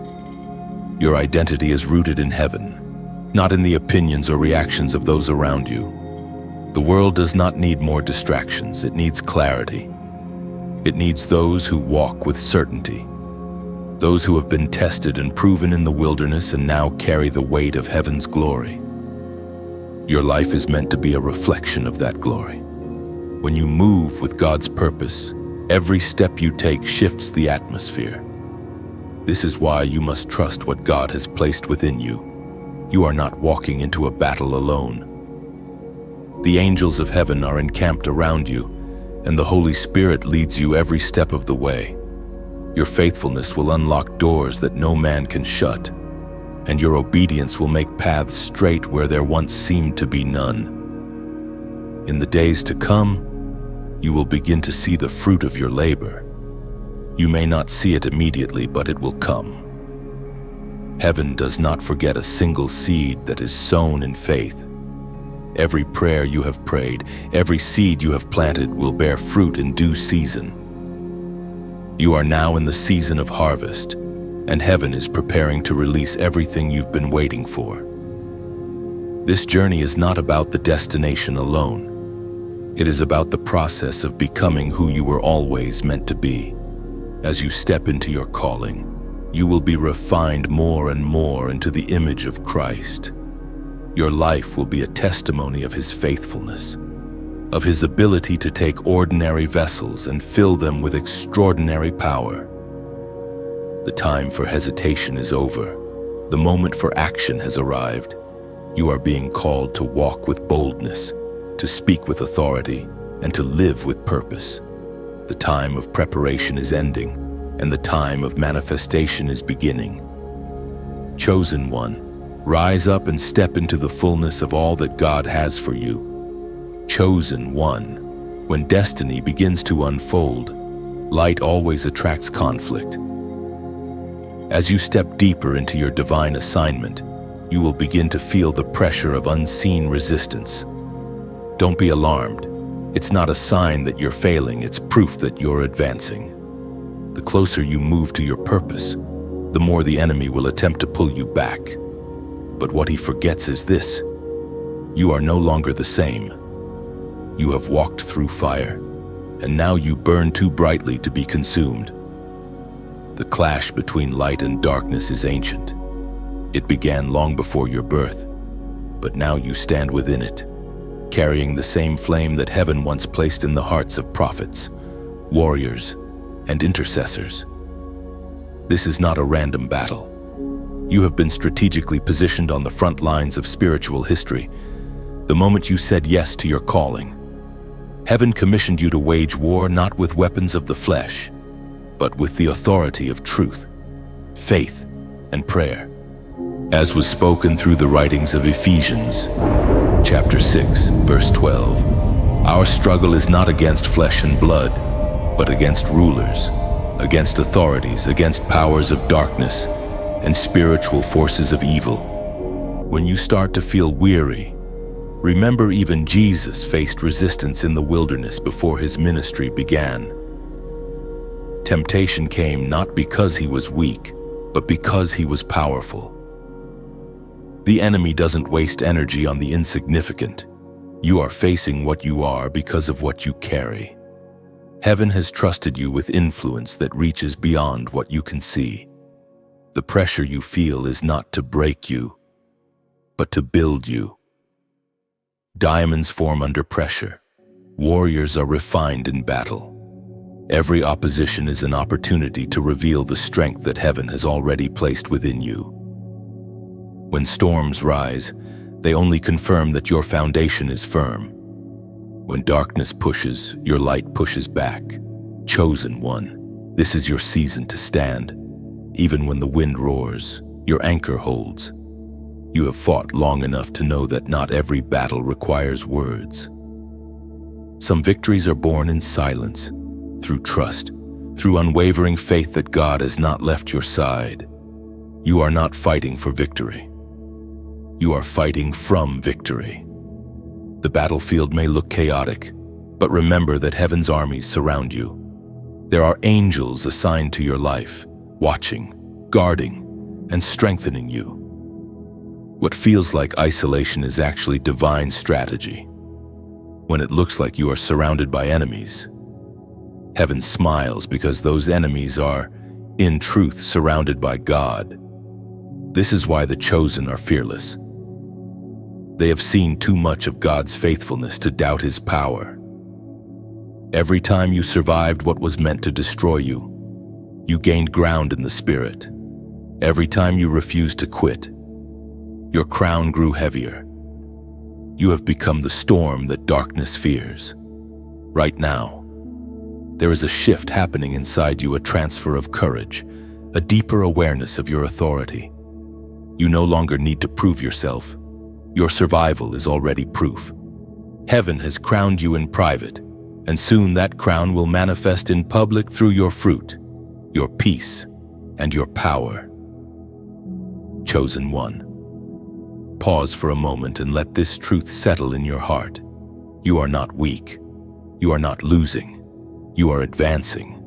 your identity is rooted in heaven, not in the opinions or reactions of those around you. The world does not need more distractions, it needs clarity. It needs those who walk with certainty, those who have been tested and proven in the wilderness and now carry the weight of heaven's glory. Your life is meant to be a reflection of that glory. When you move with God's purpose, every step you take shifts the atmosphere. This is why you must trust what God has placed within you. You are not walking into a battle alone. The angels of heaven are encamped around you, and the Holy Spirit leads you every step of the way. Your faithfulness will unlock doors that no man can shut, and your obedience will make paths straight where there once seemed to be none. In the days to come, you will begin to see the fruit of your labor. You may not see it immediately, but it will come. Heaven does not forget a single seed that is sown in faith. Every prayer you have prayed, every seed you have planted will bear fruit in due season. You are now in the season of harvest, and heaven is preparing to release everything you've been waiting for. This journey is not about the destination alone. It is about the process of becoming who you were always meant to be. As you step into your calling, you will be refined more and more into the image of Christ. Your life will be a testimony of His faithfulness, of His ability to take ordinary vessels and fill them with extraordinary power. The time for hesitation is over. The moment for action has arrived. You are being called to walk with boldness, to speak with authority, and to live with purpose. The time of preparation is ending, and the time of manifestation is beginning. Chosen one, rise up and step into the fullness of all that God has for you. Chosen one, when destiny begins to unfold, light always attracts conflict. As you step deeper into your divine assignment, you will begin to feel the pressure of unseen resistance. Don't be alarmed. It's not a sign that you're failing, it's proof that you're advancing. The closer you move to your purpose, the more the enemy will attempt to pull you back. But what he forgets is this: you are no longer the same. You have walked through fire, and now you burn too brightly to be consumed. The clash between light and darkness is ancient. It began long before your birth, but now you stand within it, carrying the same flame that heaven once placed in the hearts of prophets, warriors, and intercessors. This is not a random battle. You have been strategically positioned on the front lines of spiritual history. The moment you said yes to your calling, heaven commissioned you to wage war not with weapons of the flesh, but with the authority of truth, faith, and prayer. As was spoken through the writings of Ephesians, chapter 6, verse 12, our struggle is not against flesh and blood, but against rulers, against authorities, against powers of darkness, and spiritual forces of evil. When you start to feel weary, remember even Jesus faced resistance in the wilderness before his ministry began. Temptation came not because he was weak, but because he was powerful. The enemy doesn't waste energy on the insignificant. You are facing what you are because of what you carry. Heaven has trusted you with influence that reaches beyond what you can see. The pressure you feel is not to break you, but to build you. Diamonds form under pressure. Warriors are refined in battle. Every opposition is an opportunity to reveal the strength that heaven has already placed within you. When storms rise, they only confirm that your foundation is firm. When darkness pushes, your light pushes back. Chosen one, this is your season to stand. Even when the wind roars, your anchor holds. You have fought long enough to know that not every battle requires words. Some victories are born in silence, through trust, through unwavering faith that God has not left your side. You are not fighting for victory. You are fighting from victory. The battlefield may look chaotic, but remember that heaven's armies surround you. There are angels assigned to your life, watching, guarding, and strengthening you. What feels like isolation is actually divine strategy. When it looks like you are surrounded by enemies, heaven smiles because those enemies are, in truth, surrounded by God. This is why the chosen are fearless. They have seen too much of God's faithfulness to doubt His power. Every time you survived what was meant to destroy you, you gained ground in the Spirit. Every time you refused to quit, your crown grew heavier. You have become the storm that darkness fears. Right now, there is a shift happening inside you, a transfer of courage, a deeper awareness of your authority. You no longer need to prove yourself. Your survival is already proof. Heaven has crowned you in private, and soon that crown will manifest in public through your fruit, your peace, and your power. Chosen one. Pause for a moment and let this truth settle in your heart. You are not weak. You are not losing. You are advancing.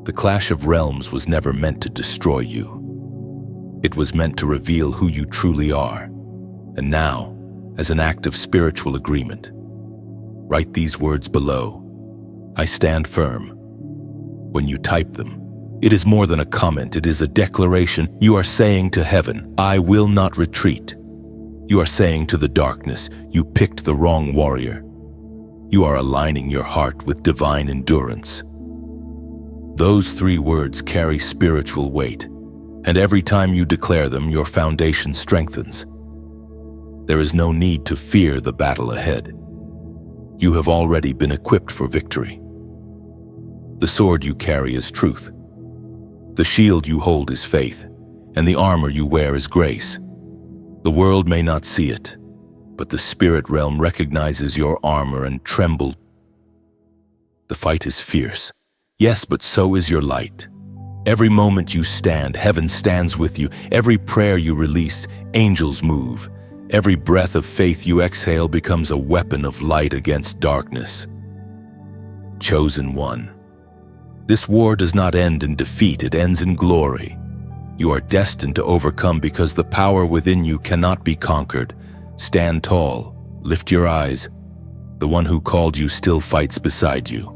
The clash of realms was never meant to destroy you. It was meant to reveal who you truly are. And now, as an act of spiritual agreement, write these words below. I stand firm. When you type them, it is more than a comment, it is a declaration. You are saying to heaven, I will not retreat. You are saying to the darkness, you picked the wrong warrior. You are aligning your heart with divine endurance. Those 3 words carry spiritual weight, and every time you declare them, your foundation strengthens. There is no need to fear the battle ahead. You have already been equipped for victory. The sword you carry is truth. The shield you hold is faith, and the armor you wear is grace. The world may not see it, but the spirit realm recognizes your armor and trembles. The fight is fierce. Yes, but so is your light. Every moment you stand, heaven stands with you. Every prayer you release, angels move. Every breath of faith you exhale becomes a weapon of light against darkness. Chosen one. This war does not end in defeat, it ends in glory. You are destined to overcome because the power within you cannot be conquered. Stand tall, lift your eyes. The one who called you still fights beside you.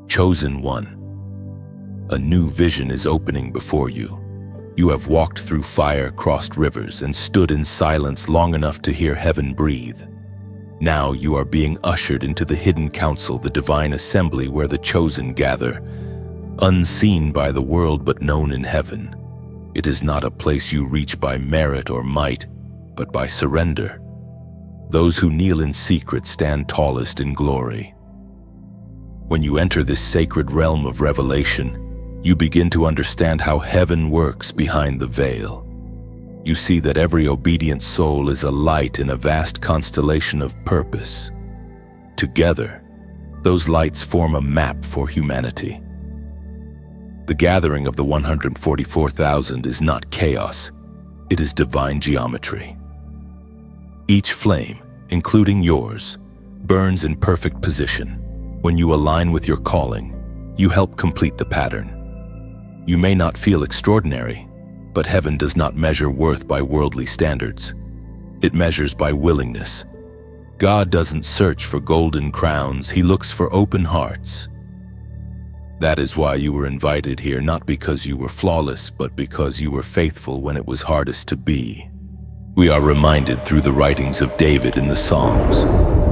Chosen one. A new vision is opening before you. You have walked through fire, crossed rivers, and stood in silence long enough to hear heaven breathe. Now you are being ushered into the hidden council, the divine assembly where the chosen gather, unseen by the world but known in heaven. It is not a place you reach by merit or might, but by surrender. Those who kneel in secret stand tallest in glory. When you enter this sacred realm of revelation, you begin to understand how heaven works behind the veil. You see that every obedient soul is a light in a vast constellation of purpose. Together, those lights form a map for humanity. The gathering of the 144,000 is not chaos, it is divine geometry. Each flame, including yours, burns in perfect position. When you align with your calling, you help complete the pattern. You may not feel extraordinary, but heaven does not measure worth by worldly standards. It measures by willingness. God doesn't search for golden crowns, He looks for open hearts. That is why you were invited here, not because you were flawless, but because you were faithful when it was hardest to be. We are reminded through the writings of David in the Psalms,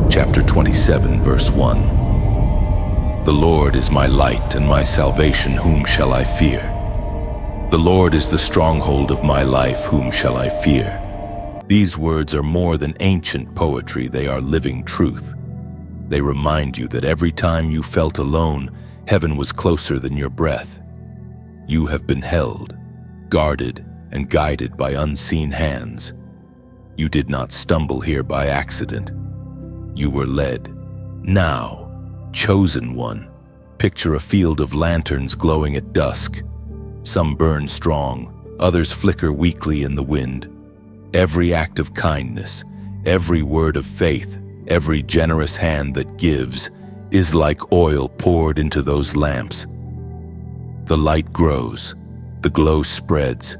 chapter 27, verse 1. The Lord is my light and my salvation, whom shall I fear? The Lord is the stronghold of my life, whom shall I fear? These words are more than ancient poetry, they are living truth. They remind you that every time you felt alone, heaven was closer than your breath. You have been held, guarded, and guided by unseen hands. You did not stumble here by accident. You were led. Now, chosen one, picture a field of lanterns glowing at dusk. Some burn strong, others flicker weakly in the wind. Every act of kindness, every word of faith, every generous hand that gives is like oil poured into those lamps. The light grows, the glow spreads,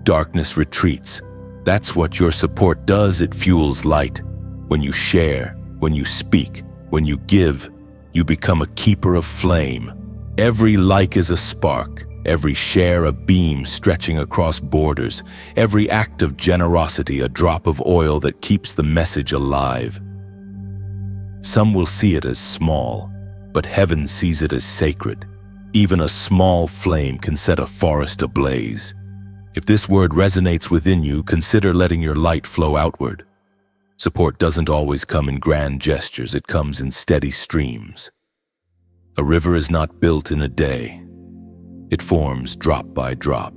darkness retreats. That's what your support does, it fuels light. When you share, when you speak, when you give, you become a keeper of flame. Every like is a spark, every share a beam stretching across borders, every act of generosity a drop of oil that keeps the message alive. Some will see it as small, but heaven sees it as sacred. Even a small flame can set a forest ablaze. If this word resonates within you, consider letting your light flow outward. Support doesn't always come in grand gestures, it comes in steady streams. A river is not built in a day. It forms drop by drop.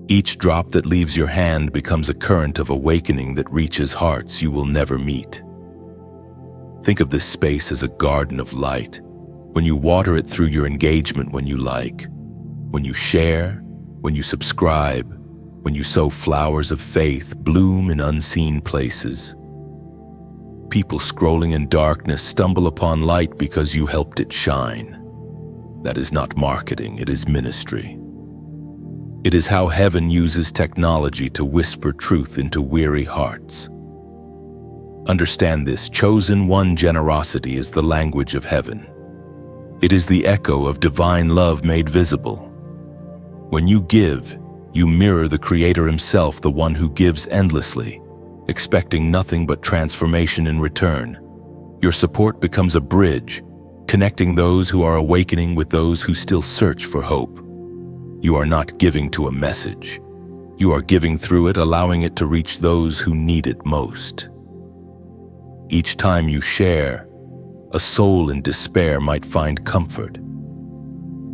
Each drop that leaves your hand becomes a current of awakening that reaches hearts you will never meet. Think of this space as a garden of light. When you water it through your engagement, when you like, when you share, when you subscribe, when you sow flowers of faith, bloom in unseen places. People scrolling in darkness stumble upon light because you helped it shine. That is not marketing, it is ministry. It is how heaven uses technology to whisper truth into weary hearts. Understand this, chosen one generosity is the language of heaven. It is the echo of divine love made visible. When you give, you mirror the Creator Himself, the one who gives endlessly. expecting nothing but transformation in return. Your support becomes a bridge, connecting those who are awakening with those who still search for hope. You are not giving to a message. You are giving through it, allowing it to reach those who need it most. Each time you share, a soul in despair might find comfort.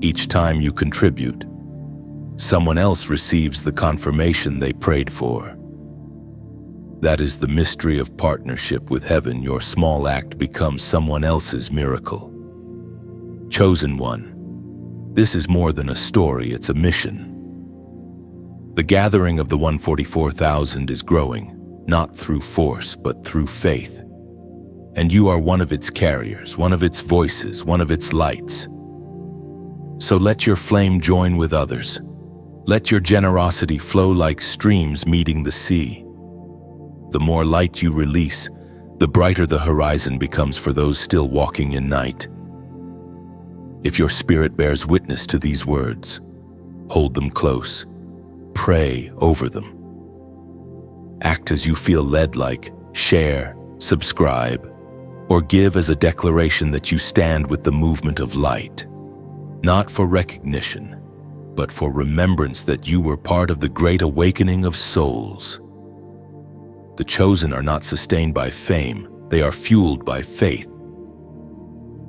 Each time you contribute, someone else receives the confirmation they prayed for. That is the mystery of partnership with heaven. Your small act becomes someone else's miracle. Chosen one. This is more than a story, it's a mission. The gathering of the 144,000 is growing, not through force, but through faith. And you are one of its carriers, one of its voices, one of its lights. So let your flame join with others. Let your generosity flow like streams meeting the sea. The more light you release, the brighter the horizon becomes for those still walking in night. If your spirit bears witness to these words, hold them close. Pray over them. Act as you feel led, like share, subscribe, or give as a declaration that you stand with the movement of light, not for recognition, but for remembrance that you were part of the great awakening of souls. The chosen are not sustained by fame, they are fueled by faith.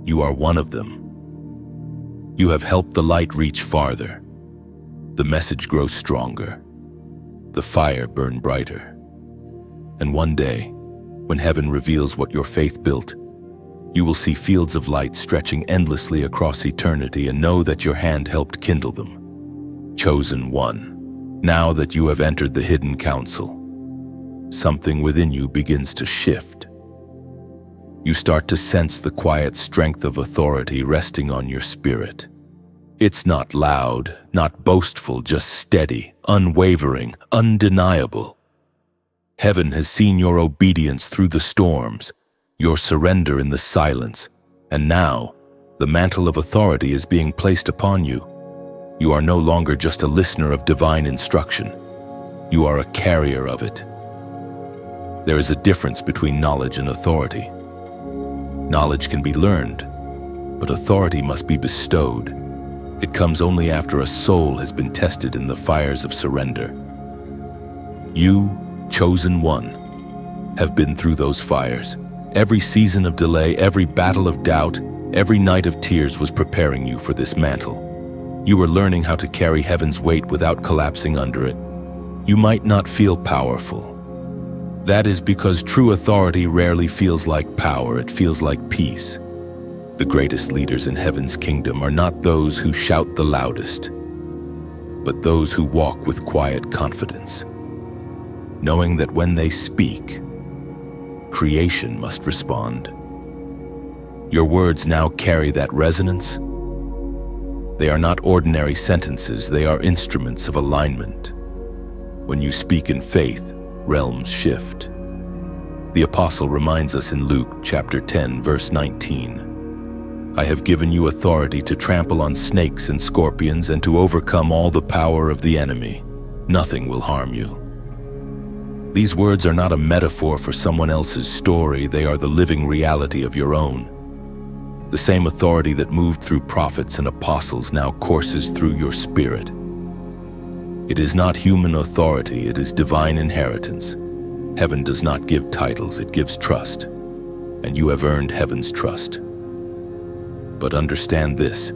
You are one of them. You have helped the light reach farther. The message grows stronger. The fire burn brighter. And one day, when heaven reveals what your faith built, you will see fields of light stretching endlessly across eternity and know that your hand helped kindle them. Chosen one. Now that you have entered the hidden council, something within you begins to shift. You start to sense the quiet strength of authority resting on your spirit. It's not loud, not boastful, just steady, unwavering, undeniable. Heaven has seen your obedience through the storms, your surrender in the silence, and now the mantle of authority is being placed upon you. You are no longer just a listener of divine instruction. You are a carrier of it. There is a difference between knowledge and authority. Knowledge can be learned, but authority must be bestowed. It comes only after a soul has been tested in the fires of surrender. You, chosen one, have been through those fires. Every season of delay, every battle of doubt, every night of tears was preparing you for this mantle. You were learning how to carry heaven's weight without collapsing under it. You might not feel powerful. That is because true authority rarely feels like power, it feels like peace. The greatest leaders in heaven's kingdom are not those who shout the loudest, but those who walk with quiet confidence, knowing that when they speak, creation must respond. Your words now carry that resonance. They are not ordinary sentences, they are instruments of alignment. When you speak in faith, realms shift. The apostle reminds us in Luke chapter 10, verse 19, I have given you authority to trample on snakes and scorpions and to overcome all the power of the enemy. Nothing will harm you. These words are not a metaphor for someone else's story, they are the living reality of your own. The same authority that moved through prophets and apostles now courses through your spirit. It is not human authority, it is divine inheritance. Heaven does not give titles, it gives trust. And you have earned heaven's trust. But understand this,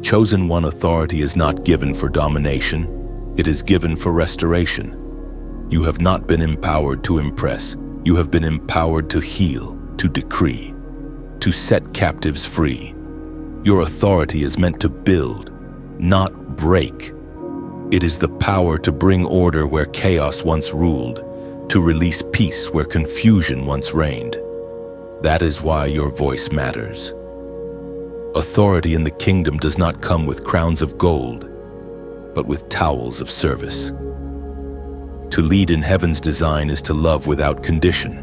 chosen one authority is not given for domination, it is given for restoration. You have not been empowered to impress, you have been empowered to heal, to decree, to set captives free. Your authority is meant to build, not break. It is the power to bring order where chaos once ruled, to release peace where confusion once reigned. That is why your voice matters. Authority in the kingdom does not come with crowns of gold, but with towels of service. To lead in heaven's design is to love without condition.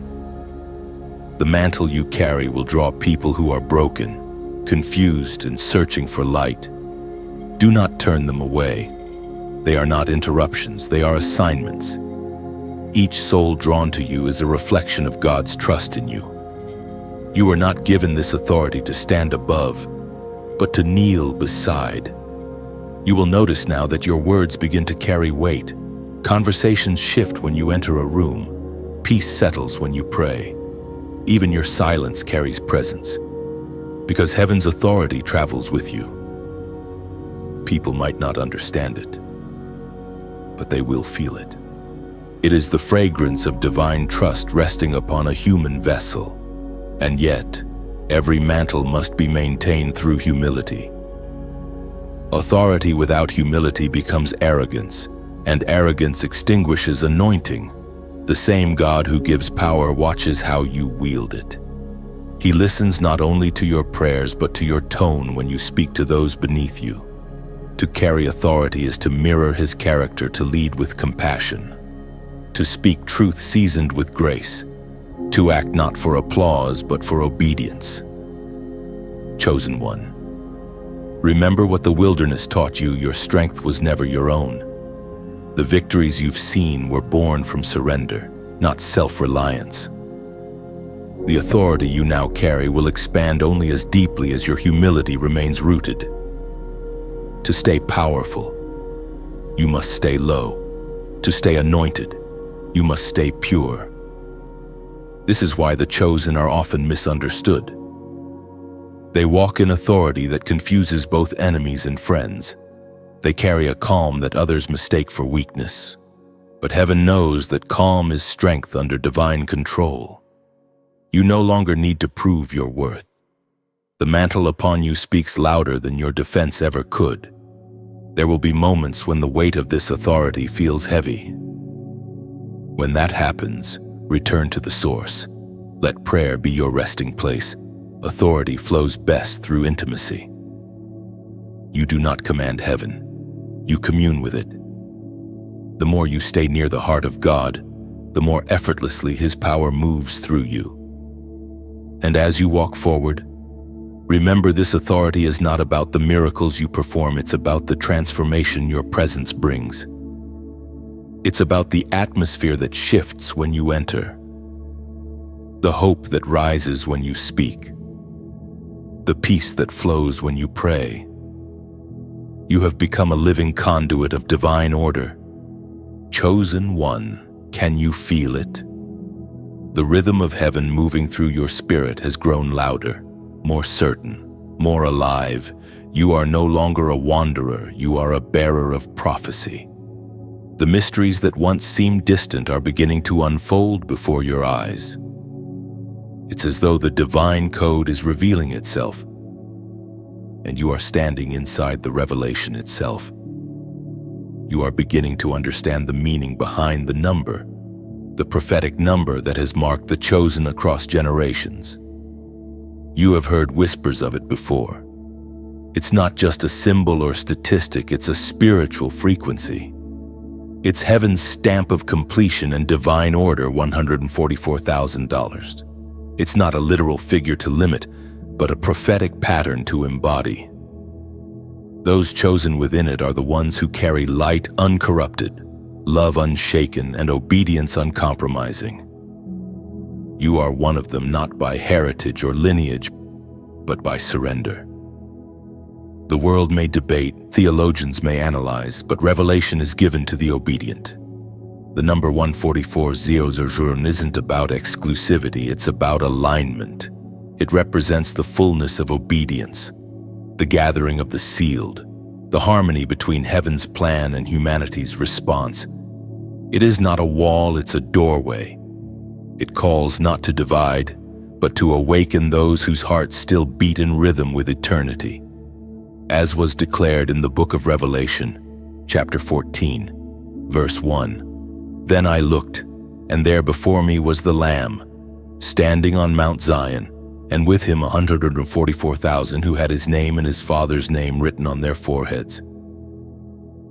The mantle you carry will draw people who are broken, confused, and searching for light. Do not turn them away. They are not interruptions, they are assignments. Each soul drawn to you is a reflection of God's trust in you. You are not given this authority to stand above, but to kneel beside. You will notice now that your words begin to carry weight. Conversations shift when you enter a room. Peace settles when you pray. Even your silence carries presence, because heaven's authority travels with you. People might not understand it, but they will feel it. It is the fragrance of divine trust resting upon a human vessel. And yet, every mantle must be maintained through humility. Authority without humility becomes arrogance, and arrogance extinguishes anointing. The same God who gives power watches how you wield it. He listens not only to your prayers, but to your tone when you speak to those beneath you. To carry authority is to mirror His character, to lead with compassion, to speak truth seasoned with grace, to act not for applause, but for obedience. Chosen one, remember what the wilderness taught you. Your strength was never your own. The victories you've seen were born from surrender, not self-reliance. The authority you now carry will expand only as deeply as your humility remains rooted. To stay powerful, you must stay low. To stay anointed, you must stay pure. This is why the chosen are often misunderstood. They walk in authority that confuses both enemies and friends. They carry a calm that others mistake for weakness. But heaven knows that calm is strength under divine control. You no longer need to prove your worth. The mantle upon you speaks louder than your defense ever could. There will be moments when the weight of this authority feels heavy. When that happens, return to the source. Let prayer be your resting place. Authority flows best through intimacy. You do not command heaven. You commune with it. The more you stay near the heart of God, the more effortlessly His power moves through you. And as you walk forward, remember this authority is not about the miracles you perform, it's about the transformation your presence brings. It's about the atmosphere that shifts when you enter, the hope that rises when you speak, the peace that flows when you pray. You have become a living conduit of divine order. Chosen one, can you feel it? The rhythm of heaven moving through your spirit has grown louder, more certain, more alive. You are no longer a wanderer, you are a bearer of prophecy. The mysteries that once seemed distant are beginning to unfold before your eyes. It's as though the divine code is revealing itself, and you are standing inside the revelation itself. You are beginning to understand the meaning behind the number, the prophetic number that has marked the chosen across generations. You have heard whispers of it before. It's not just a symbol or statistic, it's a spiritual frequency. It's heaven's stamp of completion and divine order, $144,000. It's not a literal figure to limit, but a prophetic pattern to embody. Those chosen within it are the ones who carry light uncorrupted, love unshaken, and obedience uncompromising. You are one of them, not by heritage or lineage, but by surrender. The world may debate, theologians may analyze, but revelation is given to the obedient. The number 144,000 isn't about exclusivity, it's about alignment. It represents the fullness of obedience, the gathering of the sealed, the harmony between heaven's plan and humanity's response. It is not a wall, it's a doorway. It calls not to divide, but to awaken those whose hearts still beat in rhythm with eternity. As was declared in the book of Revelation, chapter 14, verse 1. Then I looked, and there before me was the Lamb, standing on Mount Zion, and with him 144,000 who had his name and his Father's name written on their foreheads.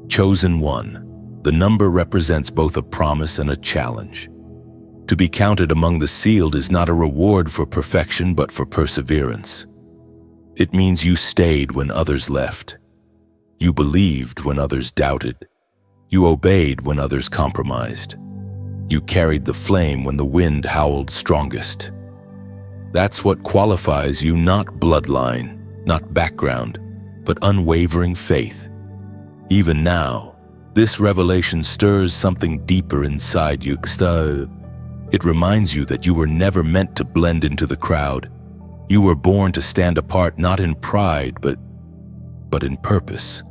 Chosen one, the number represents both a promise and a challenge. To be counted among the sealed is not a reward for perfection, but for perseverance. It means you stayed when others left. You believed when others doubted. You obeyed when others compromised. You carried the flame when the wind howled strongest. That's what qualifies you, not bloodline, not background, but unwavering faith. Even now, this revelation stirs something deeper inside you. It reminds you that you were never meant to blend into the crowd. You were born to stand apart, not in pride, but in purpose.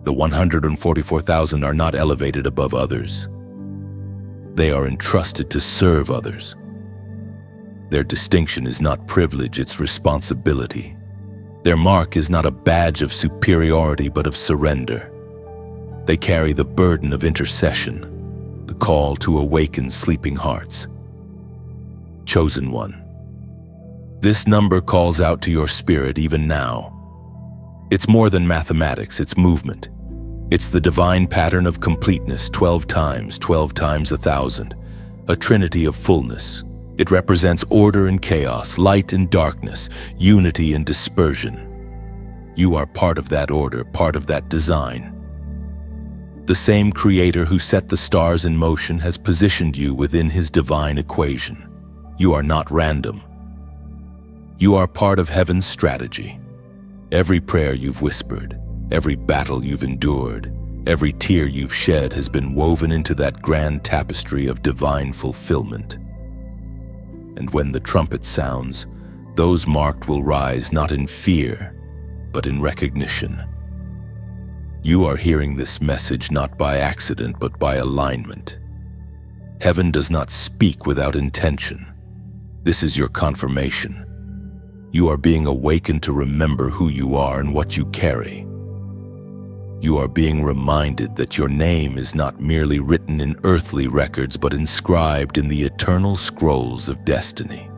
The 144,000 are not elevated above others. They are entrusted to serve others. Their distinction is not privilege, it's responsibility. Their mark is not a badge of superiority, but of surrender. They carry the burden of intercession, the call to awaken sleeping hearts. Chosen one. This number calls out to your spirit even now. It's more than mathematics, it's movement. It's the divine pattern of completeness, 12 times 1,000, a trinity of fullness. It represents order and chaos, light and darkness, unity and dispersion. You are part of that order, part of that design. The same creator who set the stars in motion has positioned you within his divine equation. You are not random. You are part of heaven's strategy. Every prayer you've whispered, every battle you've endured, every tear you've shed has been woven into that grand tapestry of divine fulfillment. And when the trumpet sounds, those marked will rise not in fear, but in recognition. You are hearing this message not by accident, but by alignment. Heaven does not speak without intention. This is your confirmation. You are being awakened to remember who you are and what you carry. You are being reminded that your name is not merely written in earthly records, but inscribed in the eternal scrolls of destiny.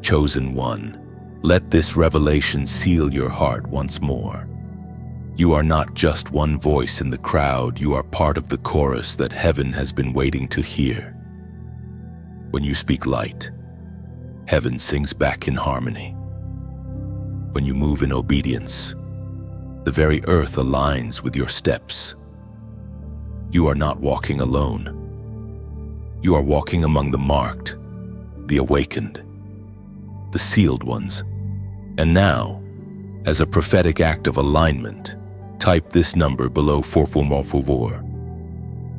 Chosen one, let this revelation seal your heart once more. You are not just one voice in the crowd, you are part of the chorus that heaven has been waiting to hear. When you speak light, heaven sings back in harmony. When you move in obedience, the very earth aligns with your steps. You are not walking alone. You are walking among the marked, the awakened, the sealed ones. And now, as a prophetic act of alignment, type this number below 4444.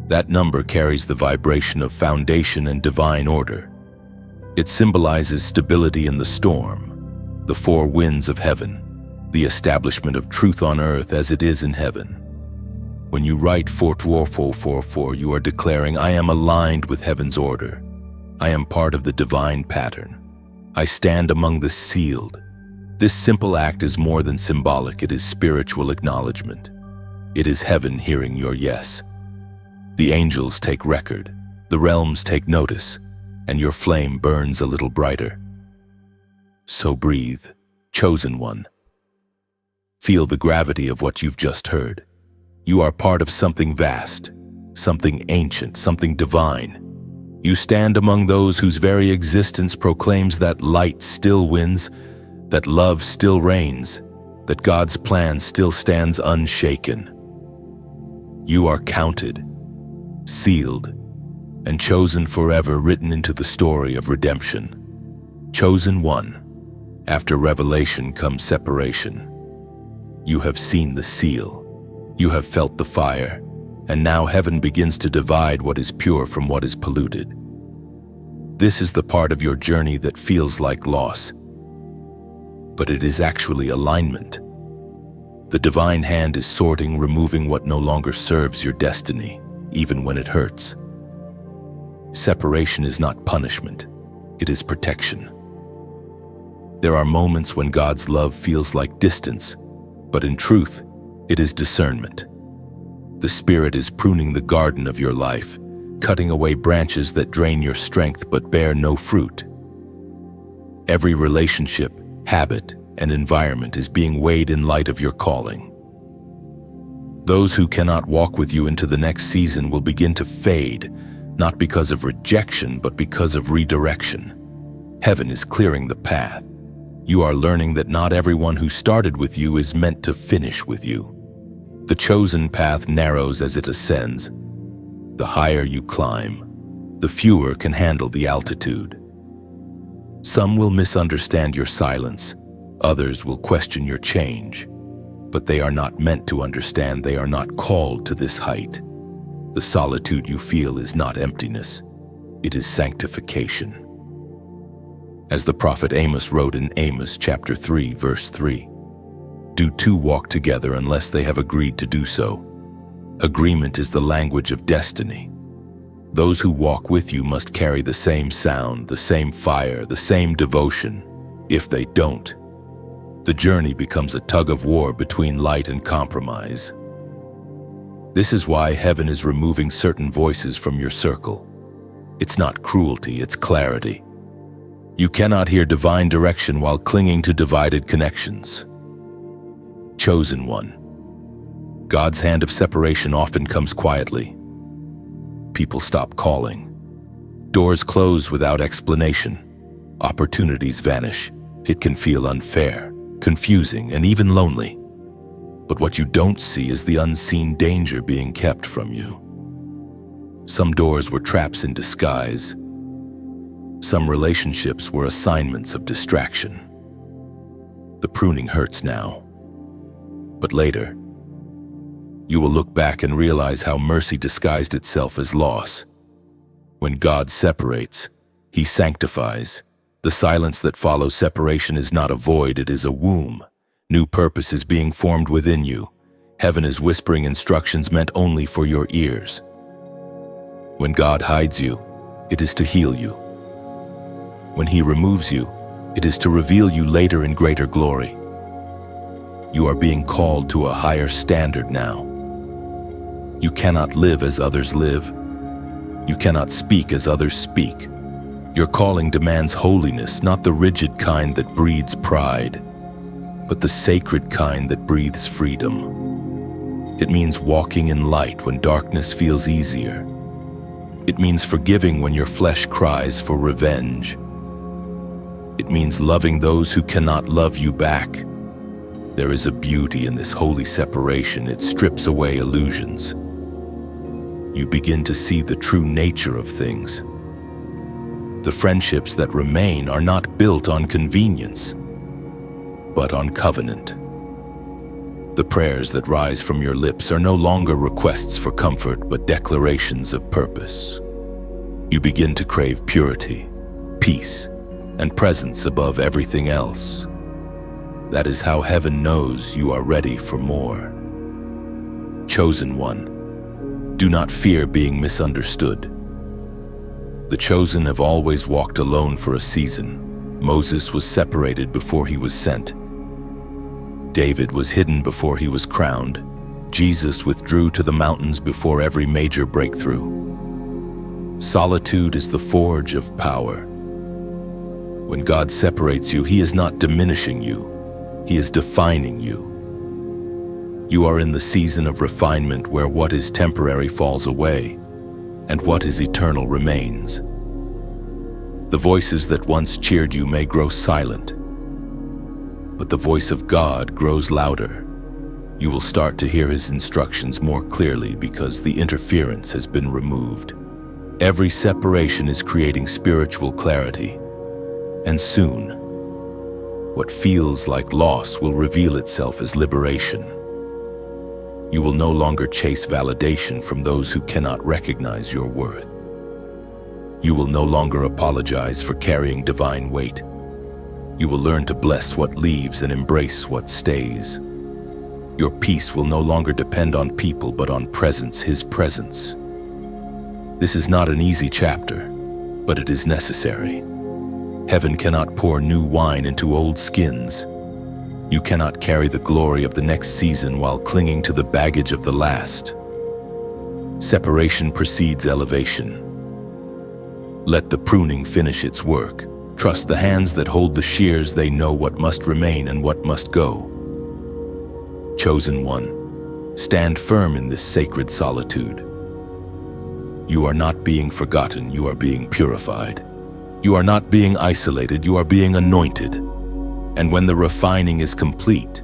That number carries the vibration of foundation and divine order. It symbolizes stability in the storm, the four winds of heaven, the establishment of truth on earth as it is in heaven. When you write 4444, you are declaring, I am aligned with heaven's order. I am part of the divine pattern. I stand among the sealed. This simple act is more than symbolic, it is spiritual acknowledgement. It is heaven hearing your yes. The angels take record, the realms take notice, and your flame burns a little brighter. So breathe, chosen one. Feel the gravity of what you've just heard. You are part of something vast, something ancient, something divine. You stand among those whose very existence proclaims that light still wins, that love still reigns, that God's plan still stands unshaken. You are counted, sealed, and chosen forever, written into the story of redemption. Chosen one. After revelation comes separation. You have seen the seal. You have felt the fire. And now heaven begins to divide what is pure from what is polluted. This is the part of your journey that feels like loss. But it is actually alignment. The divine hand is sorting, removing what no longer serves your destiny, even when it hurts. Separation is not punishment, it is protection. There are moments when God's love feels like distance, but in truth, it is discernment. The Spirit is pruning the garden of your life, cutting away branches that drain your strength but bear no fruit. Every relationship, habit, and environment is being weighed in light of your calling. Those who cannot walk with you into the next season will begin to fade, not because of rejection, but because of redirection. Heaven is clearing the path. You are learning that not everyone who started with you is meant to finish with you. The chosen path narrows as it ascends. The higher you climb, The fewer can handle the altitude. Some will misunderstand your silence, others will question your change, but they are not meant to understand. They are not called to this height. The solitude you feel is not emptiness, it is sanctification. As the prophet Amos wrote in Amos chapter 3, verse 3, "Do two walk together unless they have agreed to do so?" Agreement is the language of destiny. Those who walk with you must carry the same sound, the same fire, the same devotion. If they don't, the journey becomes a tug of war between light and compromise. This is why heaven is removing certain voices from your circle. It's not cruelty, it's clarity. You cannot hear divine direction while clinging to divided connections. Chosen one. God's hand of separation often comes quietly. People stop calling. Doors close without explanation. Opportunities vanish. It can feel unfair, confusing, and even lonely. But what you don't see is the unseen danger being kept from you. Some doors were traps in disguise. Some relationships were assignments of distraction. The pruning hurts now. But later, you will look back and realize how mercy disguised itself as loss. When God separates, He sanctifies. The silence that follows separation is not a void, it is a womb. New purpose is being formed within you. Heaven is whispering instructions meant only for your ears. When God hides you, it is to heal you. When He removes you, it is to reveal you later in greater glory. You are being called to a higher standard now. You cannot live as others live. You cannot speak as others speak. Your calling demands holiness, not the rigid kind that breeds pride, but the sacred kind that breathes freedom. It means walking in light when darkness feels easier. It means forgiving when your flesh cries for revenge. It means loving those who cannot love you back. There is a beauty in this holy separation. It strips away illusions. You begin to see the true nature of things. The friendships that remain are not built on convenience, but on covenant. The prayers that rise from your lips are no longer requests for comfort, but declarations of purpose. You begin to crave purity, peace, and presence above everything else. That is how heaven knows you are ready for more. Chosen one. Do not fear being misunderstood. The chosen have always walked alone for a season. Moses was separated before he was sent. David was hidden before he was crowned. Jesus withdrew to the mountains before every major breakthrough. Solitude is the forge of power. When God separates you, He is not diminishing you. He is defining you. You are in the season of refinement where what is temporary falls away and what is eternal remains. The voices that once cheered you may grow silent, but the voice of God grows louder. You will start to hear His instructions more clearly because the interference has been removed. Every separation is creating spiritual clarity, and soon, what feels like loss will reveal itself as liberation. You will no longer chase validation from those who cannot recognize your worth. You will no longer apologize for carrying divine weight. You will learn to bless what leaves and embrace what stays. Your peace will no longer depend on people but on presence, His presence. This is not an easy chapter, but it is necessary. Heaven cannot pour new wine into old skins. You cannot carry the glory of the next season while clinging to the baggage of the last. Separation precedes elevation. Let the pruning finish its work. Trust the hands that hold the shears. They know what must remain and what must go. Chosen one, stand firm in this sacred solitude. You are not being forgotten, you are being purified. You are not being isolated, you are being anointed. And when the refining is complete,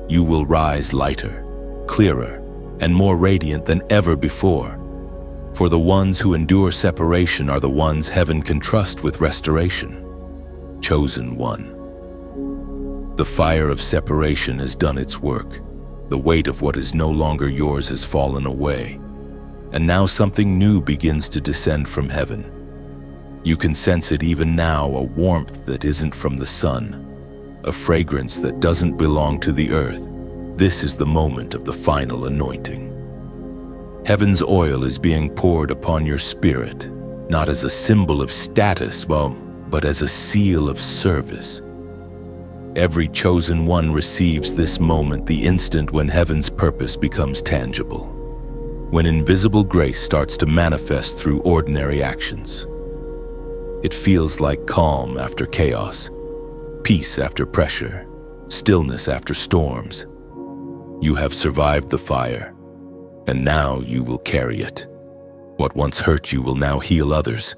you will rise lighter, clearer, and more radiant than ever before. For the ones who endure separation are the ones heaven can trust with restoration. Chosen one. The fire of separation has done its work. The weight of what is no longer yours has fallen away. And now something new begins to descend from heaven. You can sense it even now, a warmth that isn't from the sun, a fragrance that doesn't belong to the earth. This is the moment of the final anointing. Heaven's oil is being poured upon your spirit, not as a symbol of status, but as a seal of service. Every chosen one receives this moment, the instant when heaven's purpose becomes tangible, when invisible grace starts to manifest through ordinary actions. It feels like calm after chaos, peace after pressure, stillness after storms. You have survived the fire, and now you will carry it. What once hurt you will now heal others.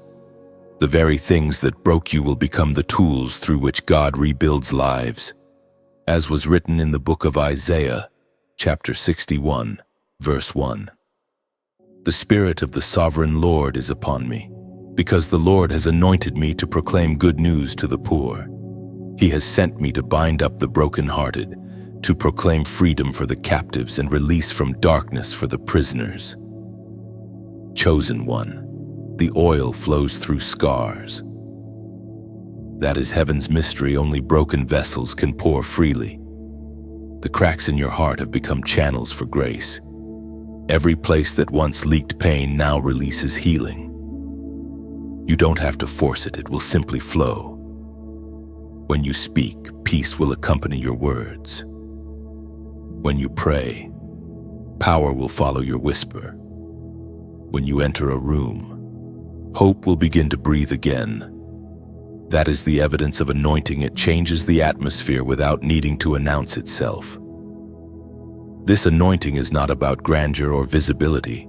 The very things that broke you will become the tools through which God rebuilds lives. As was written in the book of Isaiah, chapter 61, verse 1. The Spirit of the Sovereign Lord is upon me, because the Lord has anointed me to proclaim good news to the poor. He has sent me to bind up the brokenhearted, to proclaim freedom for the captives and release from darkness for the prisoners. Chosen one. The oil flows through scars. That is heaven's mystery only broken vessels can pour freely. The cracks in your heart have become channels for grace. Every place that once leaked pain now releases healing. You don't have to force it, it will simply flow. When you speak, peace will accompany your words. When you pray, power will follow your whisper. When you enter a room, hope will begin to breathe again. That is the evidence of anointing. It changes the atmosphere without needing to announce itself. This anointing is not about grandeur or visibility.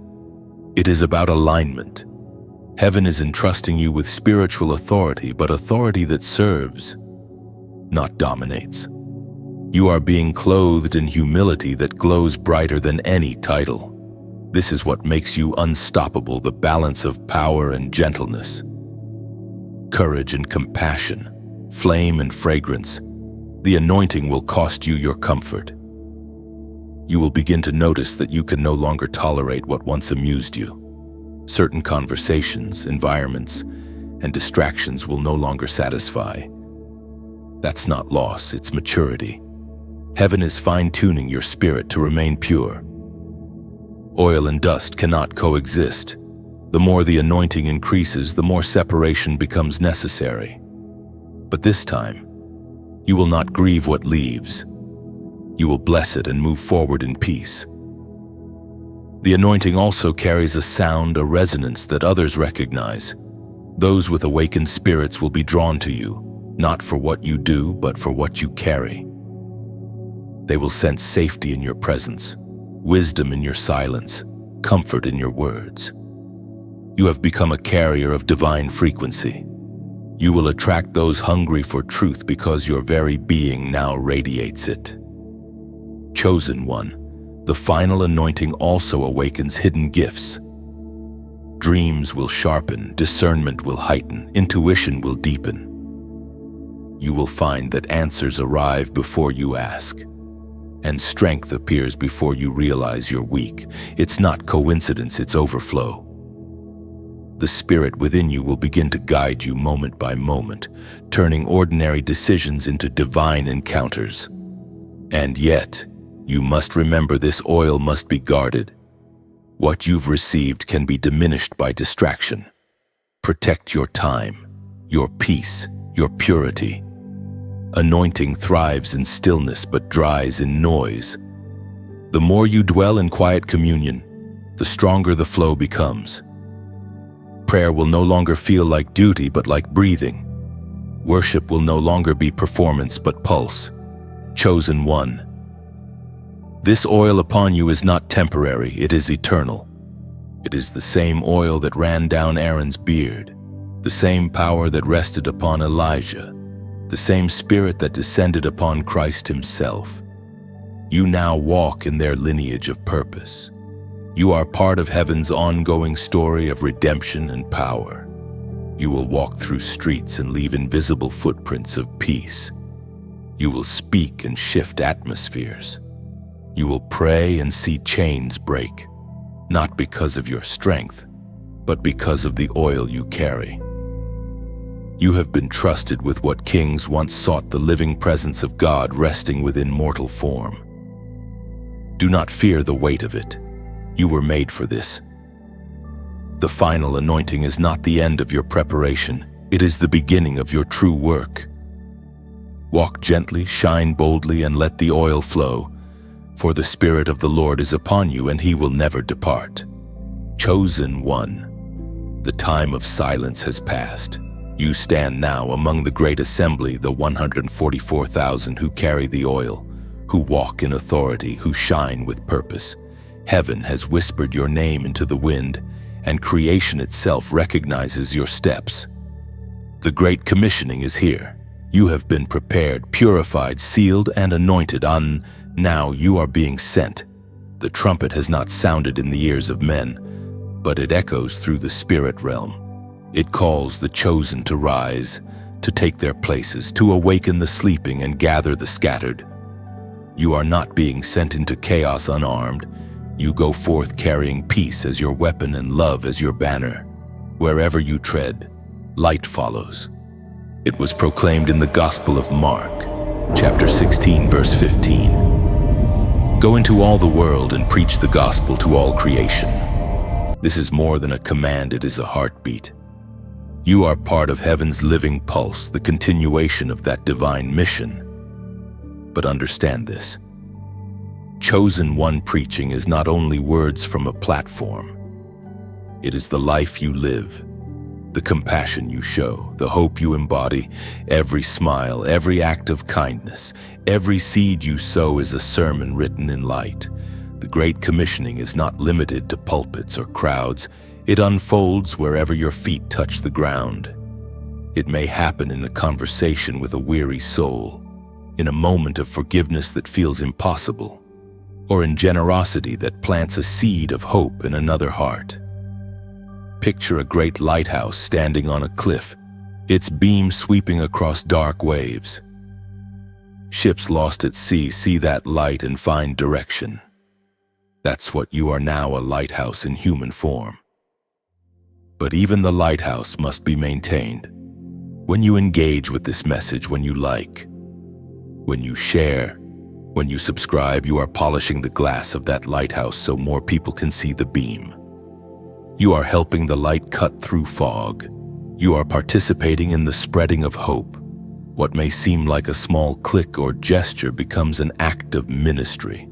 It is about alignment. Heaven is entrusting you with spiritual authority, but authority that serves, not dominates. You are being clothed in humility that glows brighter than any title. This is what makes you unstoppable, the balance of power and gentleness, courage and compassion, flame and fragrance. The anointing will cost you your comfort. You will begin to notice that you can no longer tolerate what once amused you. Certain conversations, environments, and distractions will no longer satisfy. That's not loss, it's maturity. Heaven is fine-tuning your spirit to remain pure. Oil and dust cannot coexist. The more the anointing increases, the more separation becomes necessary. But this time, you will not grieve what leaves. You will bless it and move forward in peace. The anointing also carries a sound, a resonance that others recognize. Those with awakened spirits will be drawn to you, not for what you do, but for what you carry. They will sense safety in your presence, wisdom in your silence, comfort in your words. You have become a carrier of divine frequency. You will attract those hungry for truth because your very being now radiates it. Chosen one, the final anointing also awakens hidden gifts. Dreams will sharpen, discernment will heighten, intuition will deepen. You will find that answers arrive before you ask, and strength appears before you realize you're weak. It's not coincidence, it's overflow. The spirit within you will begin to guide you moment by moment, turning ordinary decisions into divine encounters. And yet, you must remember this oil must be guarded. What you've received can be diminished by distraction. Protect your time, your peace, your purity. Anointing thrives in stillness but dries in noise. The more you dwell in quiet communion, the stronger the flow becomes. Prayer will no longer feel like duty but like breathing. Worship will no longer be performance but pulse. Chosen one. This oil upon you is not temporary, it is eternal. It is the same oil that ran down Aaron's beard, the same power that rested upon Elijah, the same spirit that descended upon Christ himself. You now walk in their lineage of purpose. You are part of heaven's ongoing story of redemption and power. You will walk through streets and leave invisible footprints of peace. You will speak and shift atmospheres. You will pray and see chains break, not because of your strength, but because of the oil you carry. You have been trusted with what kings once sought, the living presence of God resting within mortal form. Do not fear the weight of it. You were made for this. The final anointing is not the end of your preparation. It is the beginning of your true work. Walk gently, shine boldly, and let the oil flow, for the Spirit of the Lord is upon you, and He will never depart. Chosen one, the time of silence has passed. You stand now among the great assembly, the 144,000 who carry the oil, who walk in authority, who shine with purpose. Heaven has whispered your name into the wind, and creation itself recognizes your steps. The Great Commissioning is here. You have been prepared, purified, sealed, and anointed. Now you are being sent. The trumpet has not sounded in the ears of men, but it echoes through the spirit realm. It calls the chosen to rise, to take their places, to awaken the sleeping and gather the scattered. You are not being sent into chaos unarmed. You go forth carrying peace as your weapon and love as your banner. Wherever you tread, light follows. It was proclaimed in the Gospel of Mark, chapter 16, verse 15. Go into all the world and preach the gospel to all creation. This is more than a command, it is a heartbeat. You are part of heaven's living pulse, the continuation of that divine mission. But understand this. Chosen one preaching is not only words from a platform. It is the life you live, the compassion you show, the hope you embody. Every smile, every act of kindness, every seed you sow is a sermon written in light. The Great Commissioning is not limited to pulpits or crowds. It unfolds wherever your feet touch the ground. It may happen in a conversation with a weary soul, in a moment of forgiveness that feels impossible, or in generosity that plants a seed of hope in another heart. Picture a great lighthouse standing on a cliff, its beam sweeping across dark waves. Ships lost at sea see that light and find direction. That's what you are now, a lighthouse in human form. But even the lighthouse must be maintained. When you engage with this message, when you like, when you share, when you subscribe, you are polishing the glass of that lighthouse so more people can see the beam. You are helping the light cut through fog. You are participating in the spreading of hope. What may seem like a small click or gesture becomes an act of ministry.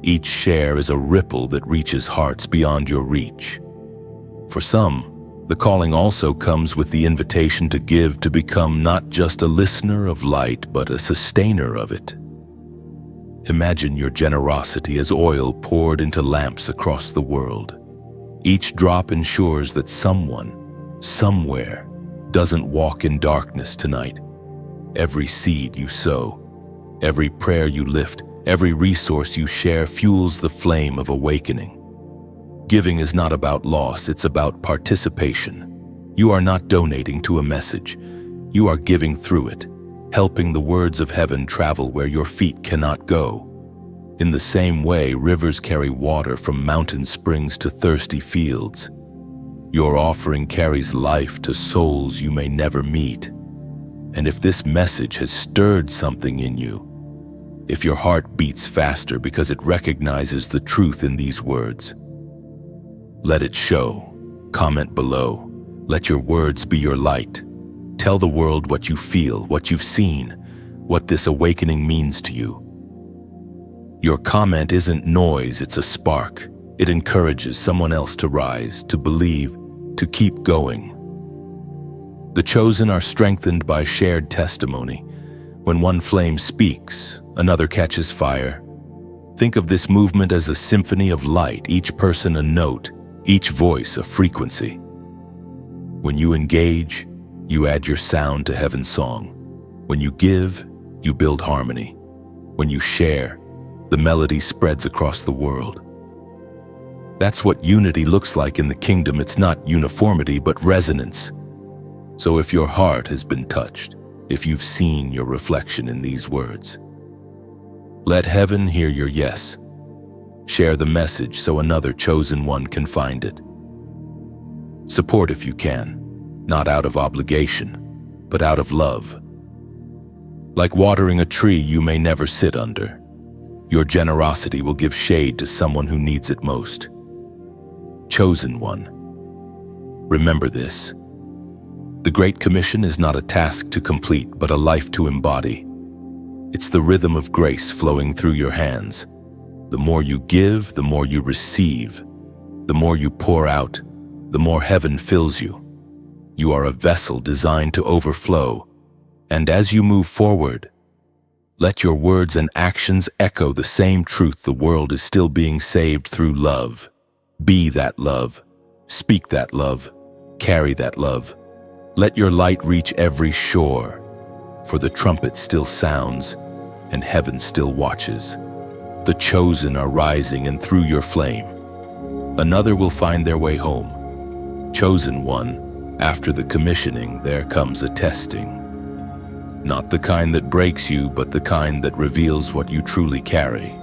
Each share is a ripple that reaches hearts beyond your reach. For some, the calling also comes with the invitation to give, to become not just a listener of light, but a sustainer of it. Imagine your generosity as oil poured into lamps across the world. Each drop ensures that someone, somewhere, doesn't walk in darkness tonight. Every seed you sow, every prayer you lift, every resource you share fuels the flame of awakening. Giving is not about loss, it's about participation. You are not donating to a message. You are giving through it, helping the words of heaven travel where your feet cannot go. In the same way, rivers carry water from mountain springs to thirsty fields. Your offering carries life to souls you may never meet. And if this message has stirred something in you, if your heart beats faster because it recognizes the truth in these words, let it show. Comment below. Let your words be your light. Tell the world what you feel, what you've seen, what this awakening means to you. Your comment isn't noise, it's a spark. It encourages someone else to rise, to believe, to keep going. The chosen are strengthened by shared testimony. When one flame speaks, another catches fire. Think of this movement as a symphony of light, each person a note, each voice a frequency. When you engage, you add your sound to heaven's song. When you give, you build harmony. When you share, the melody spreads across the world. That's what unity looks like in the kingdom. It's not uniformity, but resonance. So if your heart has been touched, if you've seen your reflection in these words, let heaven hear your yes. Share the message so another chosen one can find it. Support if you can, not out of obligation, but out of love. Like watering a tree you may never sit under, your generosity will give shade to someone who needs it most. Chosen one, remember this. The Great Commission is not a task to complete, but a life to embody. It's the rhythm of grace flowing through your hands. The more you give, the more you receive. The more you pour out, the more heaven fills you. You are a vessel designed to overflow, and as you move forward, let your words and actions echo the same truth: the world is still being saved through love. Be that love, speak that love, carry that love. Let your light reach every shore, for the trumpet still sounds and heaven still watches. The chosen are rising, and through your flame, another will find their way home. Chosen one, after the commissioning, there comes a testing. Not the kind that breaks you, but the kind that reveals what you truly carry.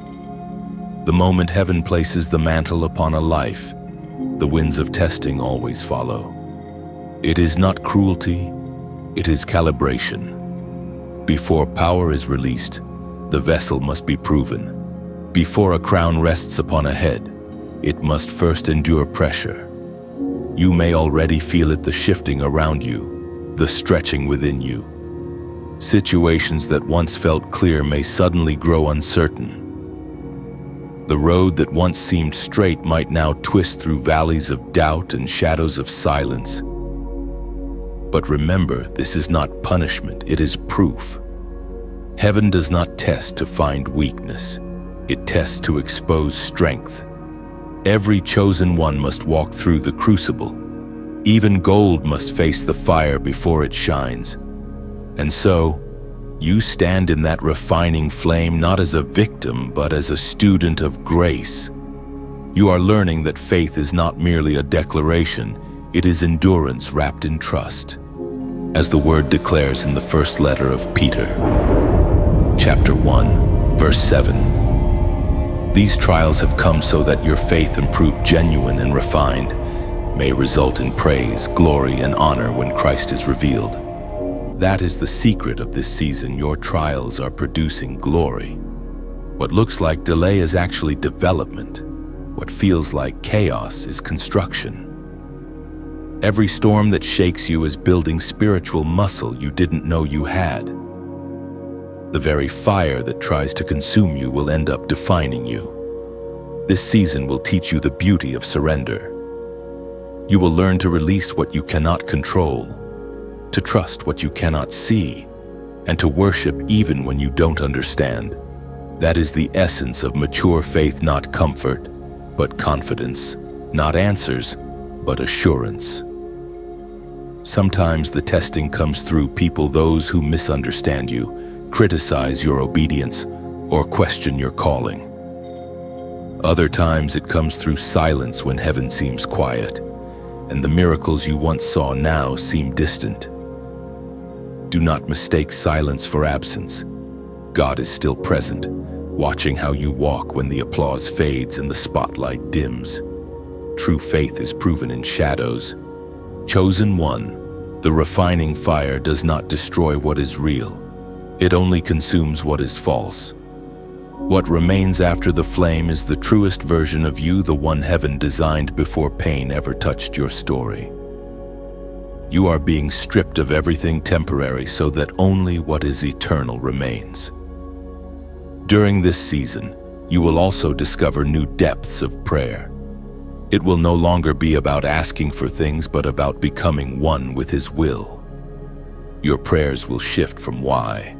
The moment heaven places the mantle upon a life, the winds of testing always follow. It is not cruelty, it is calibration. Before power is released, the vessel must be proven. Before a crown rests upon a head, it must first endure pressure. You may already feel it, the shifting around you, the stretching within you. Situations that once felt clear may suddenly grow uncertain. The road that once seemed straight might now twist through valleys of doubt and shadows of silence. But remember, this is not punishment, it is proof. Heaven does not test to find weakness, it tests to expose strength. Every chosen one must walk through the crucible. Even gold must face the fire before it shines. And so, you stand in that refining flame not as a victim, but as a student of grace. You are learning that faith is not merely a declaration, it is endurance wrapped in trust. As the word declares in the first letter of Peter, chapter 1, verse 7. These trials have come so that your faith, improved genuine and refined, may result in praise, glory, and honor when Christ is revealed. That is the secret of this season. Your trials are producing glory. What looks like delay is actually development. What feels like chaos is construction. Every storm that shakes you is building spiritual muscle you didn't know you had. The very fire that tries to consume you will end up defining you. This season will teach you the beauty of surrender. You will learn to release what you cannot control, to trust what you cannot see, and to worship even when you don't understand. That is the essence of mature faith, not comfort, but confidence, not answers, but assurance. Sometimes the testing comes through people, those who misunderstand you, criticize your obedience, or question your calling. Other times it comes through silence when heaven seems quiet, and the miracles you once saw now seem distant. Do not mistake silence for absence. God is still present, watching how you walk when the applause fades and the spotlight dims. True faith is proven in shadows. Chosen one, the refining fire does not destroy what is real. It only consumes what is false. What remains after the flame is the truest version of you, the one heaven designed before pain ever touched your story. You are being stripped of everything temporary so that only what is eternal remains. During this season, you will also discover new depths of prayer. It will no longer be about asking for things, but about becoming one with His will. Your prayers will shift from why,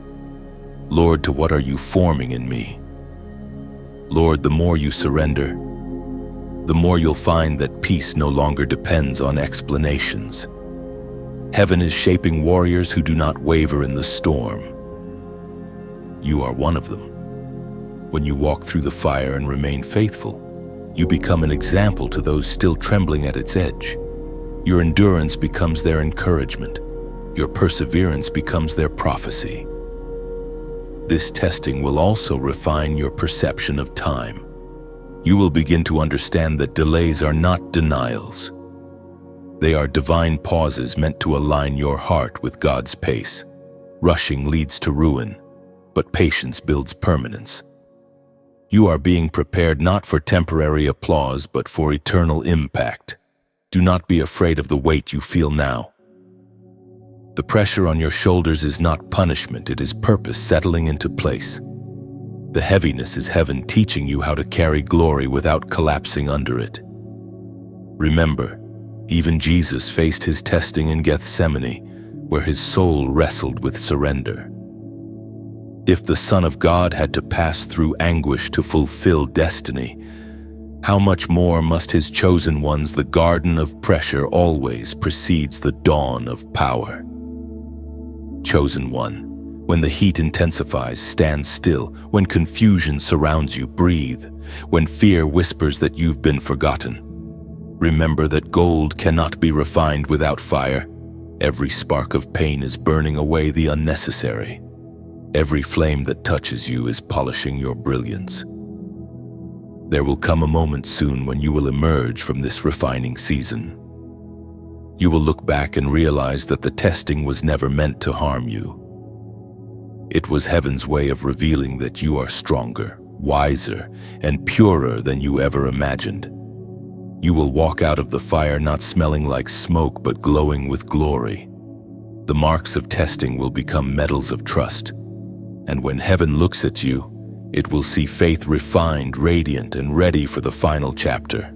Lord, to what are you forming in me? Lord, the more you surrender, the more you'll find that peace no longer depends on explanations. Heaven is shaping warriors who do not waver in the storm. You are one of them. When you walk through the fire and remain faithful, You become an example to those still trembling at its edge. Your endurance becomes their encouragement. Your perseverance becomes their prophecy. This testing will also refine your perception of time. You will begin to understand that delays are not denials. They are divine pauses meant to align your heart with God's pace. Rushing leads to ruin, but patience builds permanence. You are being prepared not for temporary applause, but for eternal impact. Do not be afraid of the weight you feel now. The pressure on your shoulders is not punishment, it is purpose settling into place. The heaviness is heaven teaching you how to carry glory without collapsing under it. Remember, even Jesus faced his testing in Gethsemane, where his soul wrestled with surrender. If the Son of God had to pass through anguish to fulfill destiny, how much more must his chosen ones? The garden of pressure always precedes the dawn of power. Chosen one, when the heat intensifies, stand still. When confusion surrounds you, breathe. When fear whispers that you've been forgotten, remember that gold cannot be refined without fire. Every spark of pain is burning away the unnecessary. Every flame that touches you is polishing your brilliance. There will come a moment soon when you will emerge from this refining season. You will look back and realize that the testing was never meant to harm you. It was heaven's way of revealing that you are stronger, wiser, and purer than you ever imagined. You will walk out of the fire not smelling like smoke but glowing with glory. The marks of testing will become medals of trust. And when heaven looks at you, it will see faith refined, radiant, and ready for the final chapter.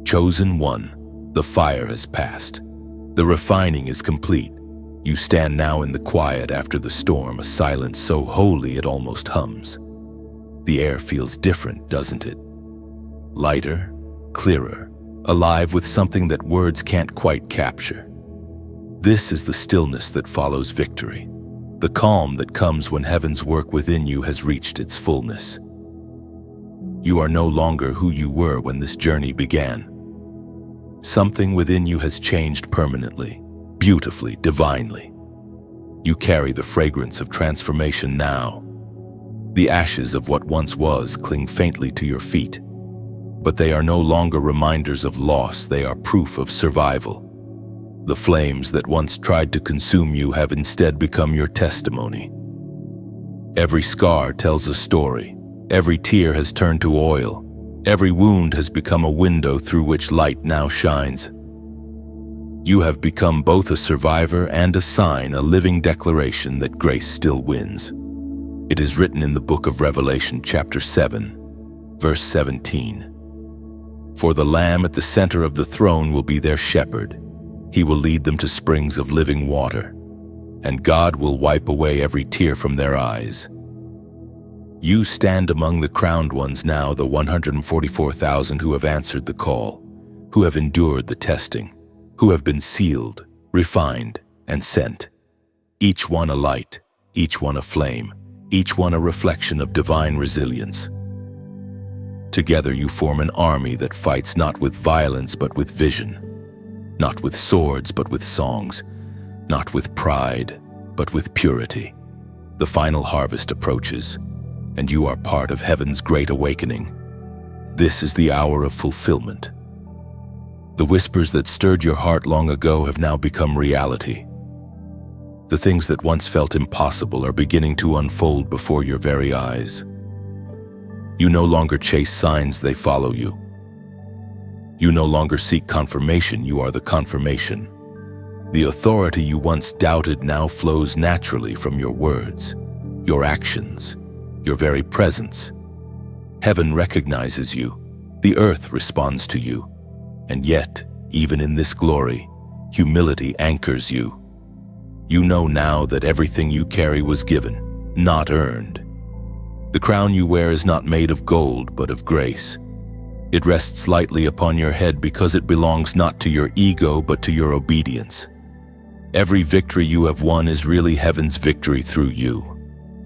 Chosen one, the fire has passed. The refining is complete. You stand now in the quiet after the storm, a silence so holy it almost hums. The air feels different, doesn't it? Lighter, clearer, alive with something that words can't quite capture. This is the stillness that follows victory. The calm that comes when heaven's work within you has reached its fullness. You are no longer who you were when this journey began. Something within you has changed permanently, beautifully, divinely. You carry the fragrance of transformation now. The ashes of what once was cling faintly to your feet, but they are no longer reminders of loss, they are proof of survival. The flames that once tried to consume you have instead become your testimony. Every scar tells a story. Every tear has turned to oil. Every wound has become a window through which light now shines. You have become both a survivor and a sign, a living declaration that grace still wins. It is written in the book of Revelation, chapter 7, verse 17. For the Lamb at the center of the throne will be their shepherd. He will lead them to springs of living water, and God will wipe away every tear from their eyes. You stand among the crowned ones now, the 144,000 who have answered the call, who have endured the testing, who have been sealed, refined, and sent. Each one a light, each one a flame, each one a reflection of divine resilience. Together you form an army that fights not with violence but with vision. Not with swords, but with songs. Not with pride, but with purity. The final harvest approaches, and you are part of heaven's great awakening. This is the hour of fulfillment. The whispers that stirred your heart long ago have now become reality. The things that once felt impossible are beginning to unfold before your very eyes. You no longer chase signs, they follow you. You no longer seek confirmation, you are the confirmation. The authority you once doubted now flows naturally from your words, your actions, your very presence. Heaven recognizes you, the earth responds to you, and yet, even in this glory, humility anchors you. You know now that everything you carry was given, not earned. The crown you wear is not made of gold, but of grace. It rests lightly upon your head because it belongs not to your ego, but to your obedience. Every victory you have won is really heaven's victory through you.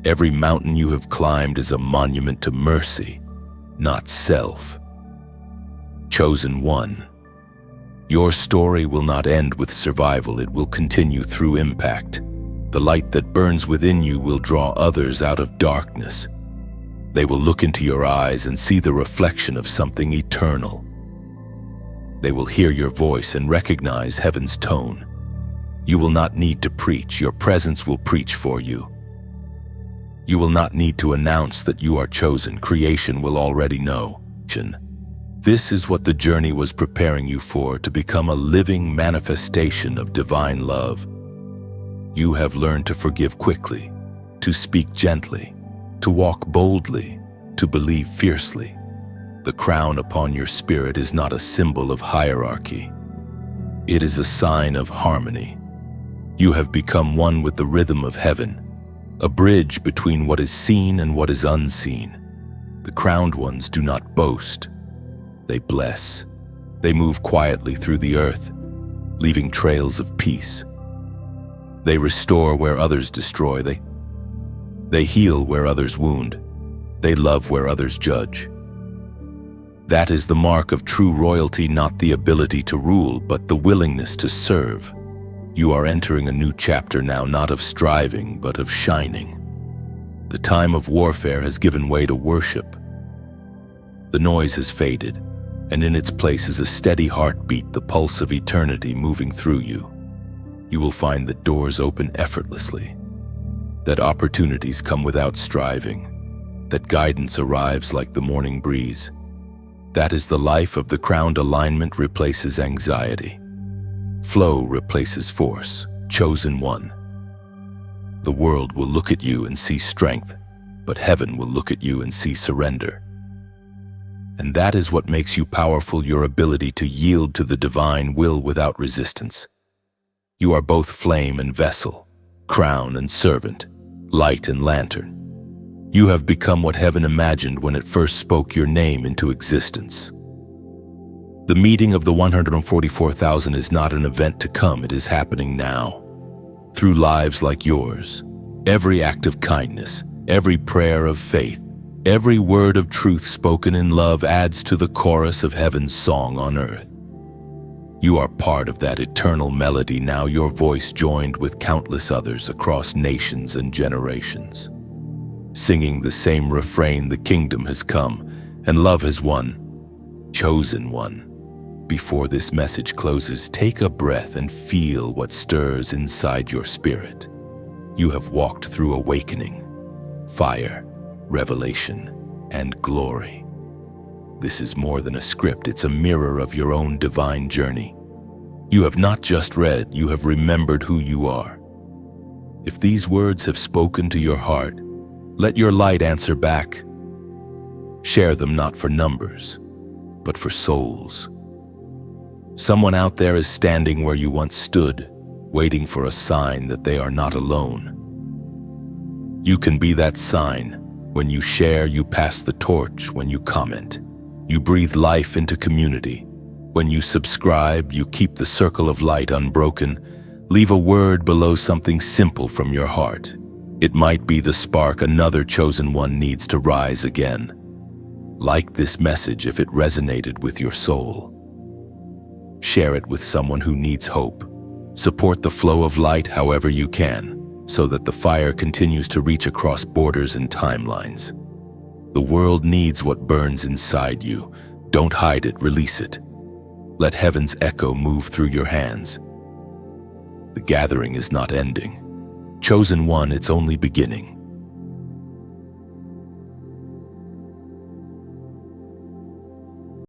Every mountain you have climbed is a monument to mercy, not self. chosen one. Your story will not end with survival, it will continue through impact. The light that burns within you will draw others out of darkness. They will look into your eyes and see the reflection of something eternal. They will hear your voice and recognize heaven's tone. You will not need to preach, your presence will preach for you. You will not need to announce that you are chosen, creation will already know. This is what the journey was preparing you for, to become a living manifestation of divine love. You have learned to forgive quickly, to speak gently, to walk boldly, to believe fiercely. The crown upon your spirit is not a symbol of hierarchy. It is a sign of harmony. You have become one with the rhythm of heaven, a bridge between what is seen and what is unseen. The crowned ones do not boast. They bless. They move quietly through the earth, leaving trails of peace. They restore where others destroy. They heal where others wound. They love where others judge. That is the mark of true royalty, not the ability to rule, but the willingness to serve. You are entering a new chapter now, not of striving, but of shining. The time of warfare has given way to worship. The noise has faded, and in its place is a steady heartbeat, the pulse of eternity moving through you. You will find that doors open effortlessly, that opportunities come without striving, that guidance arrives like the morning breeze. That is the life of the crowned. Alignment replaces anxiety. Flow replaces force. Chosen one. The world will look at you and see strength, but heaven will look at you and see surrender. And that is what makes you powerful, your ability to yield to the divine will without resistance. You are both flame and vessel, crown and servant, light and lantern. You have become what heaven imagined when it first spoke your name into existence. The meeting of the 144,000 is not an event to come, it is happening now. Through lives like yours, every act of kindness, every prayer of faith, every word of truth spoken in love adds to the chorus of heaven's song on earth. You are part of that eternal melody now, your voice joined with countless others across nations and generations. Singing the same refrain, the kingdom has come and love has won. Chosen one. Before this message closes, take a breath and feel what stirs inside your spirit. You have walked through awakening, fire, revelation, and glory. This is more than a script, it's a mirror of your own divine journey. You have not just read, you have remembered who you are. If these words have spoken to your heart, let your light answer back. Share them not for numbers, but for souls. Someone out there is standing where you once stood, waiting for a sign that they are not alone. You can be that sign. When you share, you pass the torch. When you comment, you breathe life into community. When you subscribe, you keep the circle of light unbroken. Leave a word below, something simple from your heart. It might be the spark another chosen one needs to rise again. Like this message if it resonated with your soul. Share it with someone who needs hope. Support the flow of light however you can, so that the fire continues to reach across borders and timelines. The world needs what burns inside you. Don't hide it, release it. Let heaven's echo move through your hands. The gathering is not ending. Chosen one, it's only beginning.